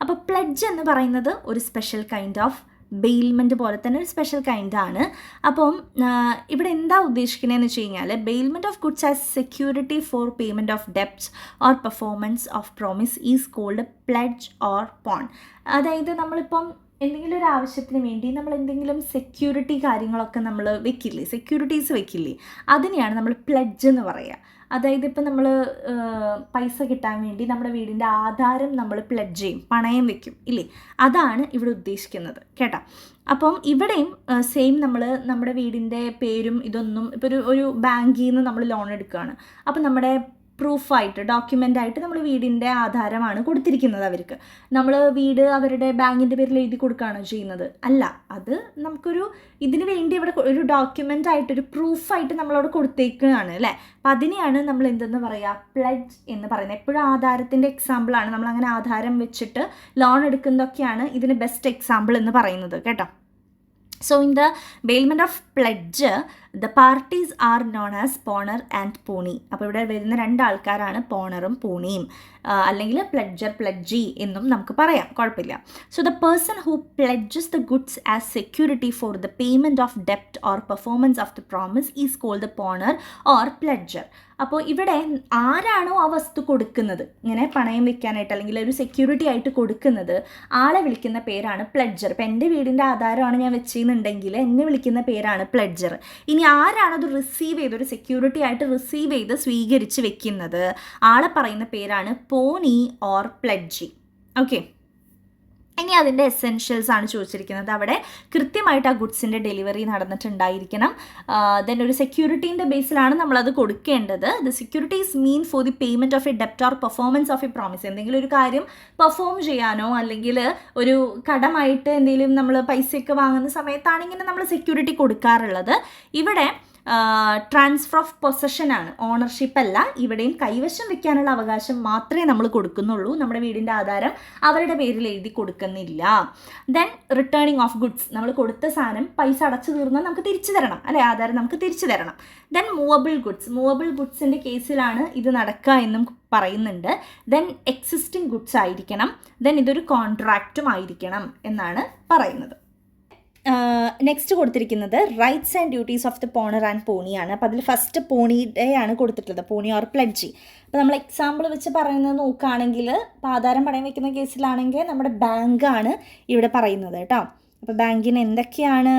അപ്പോൾ പ്ലെഡ്ജ് എന്ന് പറയുന്നത് ഒരു സ്പെഷ്യൽ കൈൻഡ് ഓഫ് ബെയിൽമെൻറ്റ് പോലെ തന്നെ ഒരു സ്പെഷ്യൽ കൈൻഡാണ്. അപ്പം ഇവിടെ എന്താ ഉദ്ദേശിക്കുന്നതെന്ന് വെച്ച് കഴിഞ്ഞാൽ bailment of goods as security for payment of debts or performance of promise is called pledge or pawn. അതായത് നമ്മളിപ്പം എന്തെങ്കിലും ഒരു ആവശ്യത്തിന് വേണ്ടി നമ്മൾ എന്തെങ്കിലും സെക്യൂരിറ്റി കാര്യങ്ങളൊക്കെ നമ്മൾ വെക്കില്ലേ, സെക്യൂരിറ്റീസ് വെക്കില്ലേ, അതിനെയാണ് നമ്മൾ പ്ലെഡ്ജ് എന്ന് പറയുക. അതായത് ഇപ്പം നമ്മൾ പൈസ കിട്ടാൻ വേണ്ടി നമ്മുടെ വീടിൻ്റെ ആധാരം നമ്മൾ പ്ലെഡ്ജ് ചെയ്യും, പണയം വെക്കും ഇല്ലേ, അതാണ് ഇവിടെ ഉദ്ദേശിക്കുന്നത് കേട്ടോ. അപ്പം ഇവിടെയും സെയിം നമ്മൾ നമ്മുടെ വീടിൻ്റെ പേരും ഇതൊന്നും ഇപ്പോൾ ഒരു ബാങ്കിൽ നിന്ന് നമ്മൾ ലോൺ എടുക്കുകയാണ്. അപ്പം നമ്മുടെ പ്രൂഫായിട്ട് ഡോക്യുമെൻ്റായിട്ട് നമ്മൾ വീടിൻ്റെ ആധാരമാണ് കൊടുത്തിരിക്കുന്നത് അവർക്ക്. നമ്മൾ വീട് അവരുടെ ബാങ്കിൻ്റെ പേരിൽ എഴുതി കൊടുക്കുകയാണോ ചെയ്യുന്നത്? അല്ല, അത് നമുക്കൊരു ഇതിന് വേണ്ടി ഇവിടെ ഒരു ഡോക്യുമെൻ്റ് ആയിട്ടൊരു പ്രൂഫായിട്ട് നമ്മളവിടെ കൊടുത്തേക്കുകയാണ് അല്ലേ. അപ്പം അതിനെയാണ് നമ്മൾ എന്തെന്ന് പറയുക, പ്ലെഡ്ജ് എന്ന് പറയുന്നത്. എപ്പോഴും ആധാരത്തിൻ്റെ എക്സാമ്പിളാണ്, നമ്മളങ്ങനെ ആധാരം വെച്ചിട്ട് ലോൺ എടുക്കുന്നതൊക്കെയാണ് ഇതിന് ബെസ്റ്റ് എക്സാമ്പിൾ എന്ന് പറയുന്നത് കേട്ടോ. So in the bailment of pledge, the parties are known as pawnor and pawnee. അപ്പോൾ ഇവിടെ വരുന്ന 2 ആൾക്കാരാണ് പോണറും പോണിയും, അല്ലെങ്കിൽ പ്ലെഡ്ജർ പ്ലെഡ്ജി എന്നും നമുക്ക് പറയാം, കുഴപ്പമില്ല. So the person who pledges the goods as security for the payment of ഡെപ്റ്റ് or performance of the promise is called the pawnor or pledger. അപ്പോൾ ഇവിടെ ആരാണോ ആ വസ്തു കൊടുക്കുന്നത്, ഇങ്ങനെ പണയം വെക്കാനായിട്ട് അല്ലെങ്കിൽ ഒരു സെക്യൂരിറ്റി ആയിട്ട് കൊടുക്കുന്നത്, ആളെ വിളിക്കുന്ന പേരാണ് പ്ലെഡ്ജർ. ഇപ്പം എൻ്റെ വീടിൻ്റെ ആധാരമാണ് ഞാൻ വെച്ചെന്നുണ്ടെങ്കിൽ എന്നെ വിളിക്കുന്ന പേരാണ് പ്ലെഡ്ജർ. ഇനി ആരാണത് റിസീവ് ചെയ്ത് ഒരു സെക്യൂരിറ്റി ആയിട്ട് റിസീവ് ചെയ്ത് സ്വീകരിച്ച് വെക്കുന്നത്, ആളെ പറയുന്ന പേരാണ് പോണി ഓർ പ്ലെഡ്ജി. ഓക്കെ, ഇനി അതിൻ്റെ എസെൻഷ്യൽസ് ആണ് ചോദിച്ചിരിക്കുന്നത്. അവിടെ കൃത്യമായിട്ട് ആ ഗുഡ്സിൻ്റെ ഡെലിവറി നടന്നിട്ടുണ്ടായിരിക്കണം. ദെൻ ഒരു സെക്യൂരിറ്റീൻ്റെ ബേസിലാണ് നമ്മളത് കൊടുക്കേണ്ടത്. The securities mean for the payment of a ഡെപ്റ്റ് or performance of a promise. എന്തെങ്കിലും ഒരു കാര്യം പെർഫോം ചെയ്യാനോ അല്ലെങ്കിൽ ഒരു കടമായിട്ട് എന്തെങ്കിലും നമ്മൾ പൈസയൊക്കെ വാങ്ങുന്ന സമയത്താണ് ഇങ്ങനെ നമ്മൾ സെക്യൂരിറ്റി കൊടുക്കാറുള്ളത്. ഇവിടെ ട്രാൻസ്ഫർ ഓഫ് പൊസഷനാണ്, ഓണർഷിപ്പ് അല്ല. ഇവിടെയും കൈവശം വെക്കാനുള്ള അവകാശം മാത്രമേ നമ്മൾ കൊടുക്കുന്നുള്ളൂ. നമ്മുടെ വീടിൻ്റെ ആധാരം അവരുടെ പേരിൽ എഴുതി കൊടുക്കുന്നില്ല. ദെൻ റിട്ടേണിങ് ഓഫ് ഗുഡ്സ്, നമ്മൾ കൊടുത്ത സാധനം പൈസ അടച്ചു തീർന്നാൽ നമുക്ക് തിരിച്ചു തരണം അല്ലേ, ആധാരം നമുക്ക് തിരിച്ചു തരണം. ദെൻ മൂവബിൾ ഗുഡ്സ്, മൂവബിൾ ഗുഡ്സിൻ്റെ കേസിലാണ് ഇത് നടക്കുക എന്നും പറയുന്നുണ്ട്. ദെൻ എക്സിസ്റ്റിംഗ് ഗുഡ്സ് ആയിരിക്കണം. ദെൻ ഇതൊരു കോൺട്രാക്റ്റും ആയിരിക്കണം എന്നാണ് പറയുന്നത്. നെക്സ്റ്റ് കൊടുത്തിരിക്കുന്നത് rights and duties of the pawnor and പോണിയാണ്. അപ്പോൾ അതിൽ ഫസ്റ്റ് പോണിയുടെയാണ് കൊടുത്തിട്ടുള്ളത്, പോണി ഓർ പ്ലെഡ്ജി. അപ്പോൾ നമ്മൾ എക്സാമ്പിൾ വെച്ച് പറയുന്നത് നോക്കുകയാണെങ്കിൽ, ഇപ്പോൾ ആധാരം പണയം വയ്ക്കുന്ന കേസിലാണെങ്കിൽ നമ്മുടെ ബാങ്കാണ് ഇവിടെ പറയുന്നത് കേട്ടോ. അപ്പോൾ ബാങ്കിന് എന്തൊക്കെയാണ്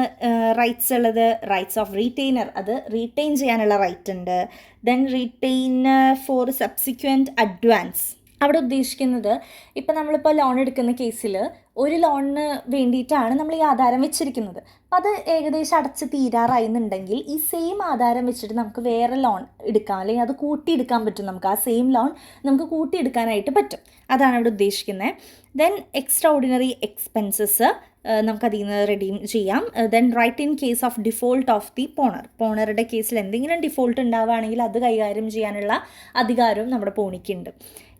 റൈറ്റ്സ് ഉള്ളത്? റൈറ്റ്സ് ഓഫ് റീറ്റെയിനർ, അത് റീറ്റെയിൻ ചെയ്യാനുള്ള റൈറ്റ് ഉണ്ട്. Then retainer for subsequent advance. അവിടെ ഉദ്ദേശിക്കുന്നത് ഇപ്പം നമ്മളിപ്പോൾ ലോൺ എടുക്കുന്ന കേസിൽ ഒരു ലോണിന് വേണ്ടിയിട്ടാണ് നമ്മൾ ഈ ആധാരം വെച്ചിരിക്കുന്നത്. അപ്പോൾ അത് ഏകദേശം അടച്ച് തീരാറായെന്നുണ്ടെങ്കിൽ ഈ സെയിം ആധാരം വെച്ചിട്ട് നമുക്ക് വേറെ ലോൺ എടുക്കാം, അല്ലെങ്കിൽ അത് കൂട്ടിയെടുക്കാൻ പറ്റും. നമുക്ക് ആ സെയിം ലോൺ നമുക്ക് കൂട്ടിയെടുക്കാനായിട്ട് പറ്റും. അതാണ് അവിടെ ഉദ്ദേശിക്കുന്നത്. ദെൻ എക്സ്ട്രാ ഓർഡിനറി എക്സ്പെൻസസ് നമുക്കതിൽ നിന്ന് റെഡീം ചെയ്യാം. Then right in case of default of the pawnor, പോണറുടെ കേസിൽ എന്തെങ്കിലും ഡിഫോൾട്ട് ഉണ്ടാവുകയാണെങ്കിൽ അത് കൈകാര്യം ചെയ്യാനുള്ള അധികാരവും നമ്മുടെ പോണിക്കുണ്ട്.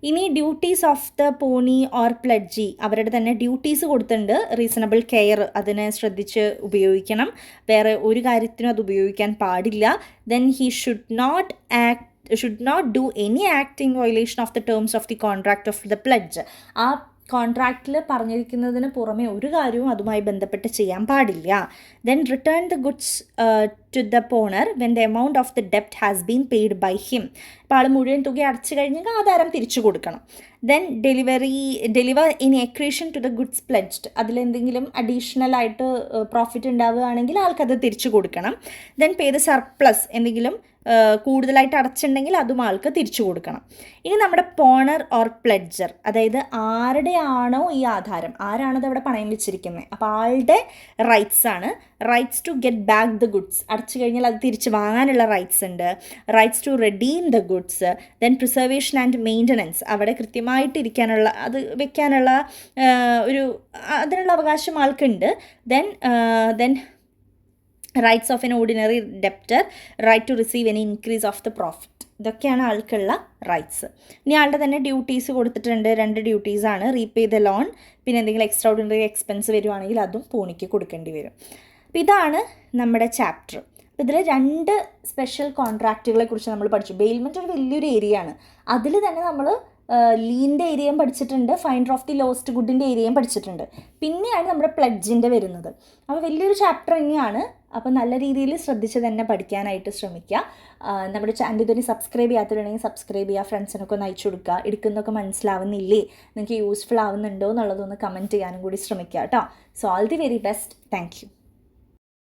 ഇനി ഡ്യൂട്ടീസ് ഓഫ് ദ പോണി ഓർ പ്ലെഡ്ജി, അവരുടെ തന്നെ ഡ്യൂട്ടീസ് കൊടുത്തിട്ടുണ്ട്. റീസണബിൾ കെയർ, അതിനെ ശ്രദ്ധിച്ച് ഉപയോഗിക്കണം, വേറെ ഒരു കാര്യത്തിനും അത് ഉപയോഗിക്കാൻ പാടില്ല. Then he should not do any act in violation of the terms of the contract of the pledge. ആ കോൺട്രാക്റ്റിൽ പറഞ്ഞിരിക്കുന്നതിന് പുറമെ ഒരു കാര്യവും അതുമായി ബന്ധപ്പെട്ട് ചെയ്യാൻ പാടില്ല. Then return the goods to the pawnor when the amount of the ഡെപ്റ്റ് has been paid by him. അപ്പോൾ ആൾ മുഴുവൻ തുക അടച്ചു കഴിഞ്ഞാൽ ആധാരം തിരിച്ചു കൊടുക്കണം. Then deliver in accretion to the goods pledged, അതിലെന്തെങ്കിലും അഡീഷണൽ ആയിട്ട് പ്രോഫിറ്റ് ഉണ്ടാവുകയാണെങ്കിൽ ആൾക്കത് തിരിച്ചു കൊടുക്കണം. ദെൻ പേ ദ സർപ്ലസ്, എന്തെങ്കിലും കൂടുതലായിട്ട് അടച്ചിട്ടുണ്ടെങ്കിൽ അതും ആൾക്ക് തിരിച്ചു കൊടുക്കണം. ഇനി നമ്മുടെ പോണർ ഓർ പ്ലെഡ്ജർ, അതായത് ആരുടെയാണോ ഈ ആധാരം, ആരാണത് അവിടെ പണയം വെച്ചിരിക്കുന്നത്, അപ്പോൾ ആളുടെ റൈറ്റ്സ് ആണ്. Rights to get back the goods, അടച്ചു കഴിഞ്ഞാൽ അത് തിരിച്ച് വാങ്ങാനുള്ള റൈറ്റ്സ് ഉണ്ട്. Rights to redeem the goods. Then preservation and maintenance, അവിടെ കൃത്യമായിട്ട് ഇരിക്കാനുള്ള, അത് വെക്കാനുള്ള അതിനുള്ള അവകാശം ആൾക്കുണ്ട്. Then rights of an ordinary debtor, right to receive any increase of the profit. ഇതൊക്കെയാണ് ആൾക്കുള്ള റൈറ്റ്സ്. ഇനി ആളുടെ തന്നെ ഡ്യൂട്ടീസ് കൊടുത്തിട്ടുണ്ട്. 2 ഡ്യൂട്ടീസാണ്. റീപേ ദ ലോൺ, പിന്നെ എന്തെങ്കിലും എക്സ്ട്രാ ഓർഡിനറി എക്സ്പെൻസ് വരുവാണെങ്കിൽ അതും പൂണിക്ക് കൊടുക്കേണ്ടി വരും. അപ്പോൾ ഇതാണ് നമ്മുടെ ചാപ്റ്റർ. അപ്പോൾ ഇതിൽ 2 സ്പെഷ്യൽ കോൺട്രാക്റ്റുകളെ കുറിച്ച് നമ്മൾ പഠിച്ചു. ബെയിൽമെൻറ്റ് ഒരു വലിയൊരു ഏരിയ ആണ്. അതിൽ തന്നെ നമ്മൾ ലീൻ്റെ ഏരിയയും പഠിച്ചിട്ടുണ്ട്, ഫൈൻഡർ ഓഫ് ദി ലോസ്റ്റ് ഗുഡിൻ്റെ ഏരിയയും പഠിച്ചിട്ടുണ്ട്. പിന്നെയാണ് നമ്മുടെ പ്ലഡ്ജിൻ്റെ വരുന്നത്. അപ്പോൾ വലിയൊരു ചാപ്റ്റർ തന്നെയാണ്. അപ്പോൾ നല്ല രീതിയിൽ ശ്രദ്ധിച്ച് തന്നെ പഠിക്കാനായിട്ട് ശ്രമിക്കുക. നമ്മുടെ ചാനൽ ഇതുവരെ സബ്സ്ക്രൈബ് ചെയ്യാത്തവരുണ്ടെങ്കിൽ സബ്സ്ക്രൈബ് ചെയ്യുക, ഫ്രണ്ട്സിനൊക്കെ ഒന്ന് അയച്ചു കൊടുക്കുക. എടുക്കുന്നതൊക്കെ മനസ്സിലാവുന്നില്ലേ, നിങ്ങൾക്ക് യൂസ്ഫുൾ ആവുന്നുണ്ടോ എന്നുള്ളതൊന്ന് കമൻറ്റ് ചെയ്യാനും കൂടി ശ്രമിക്കുക കേട്ടോ. So all the very best. Thank you.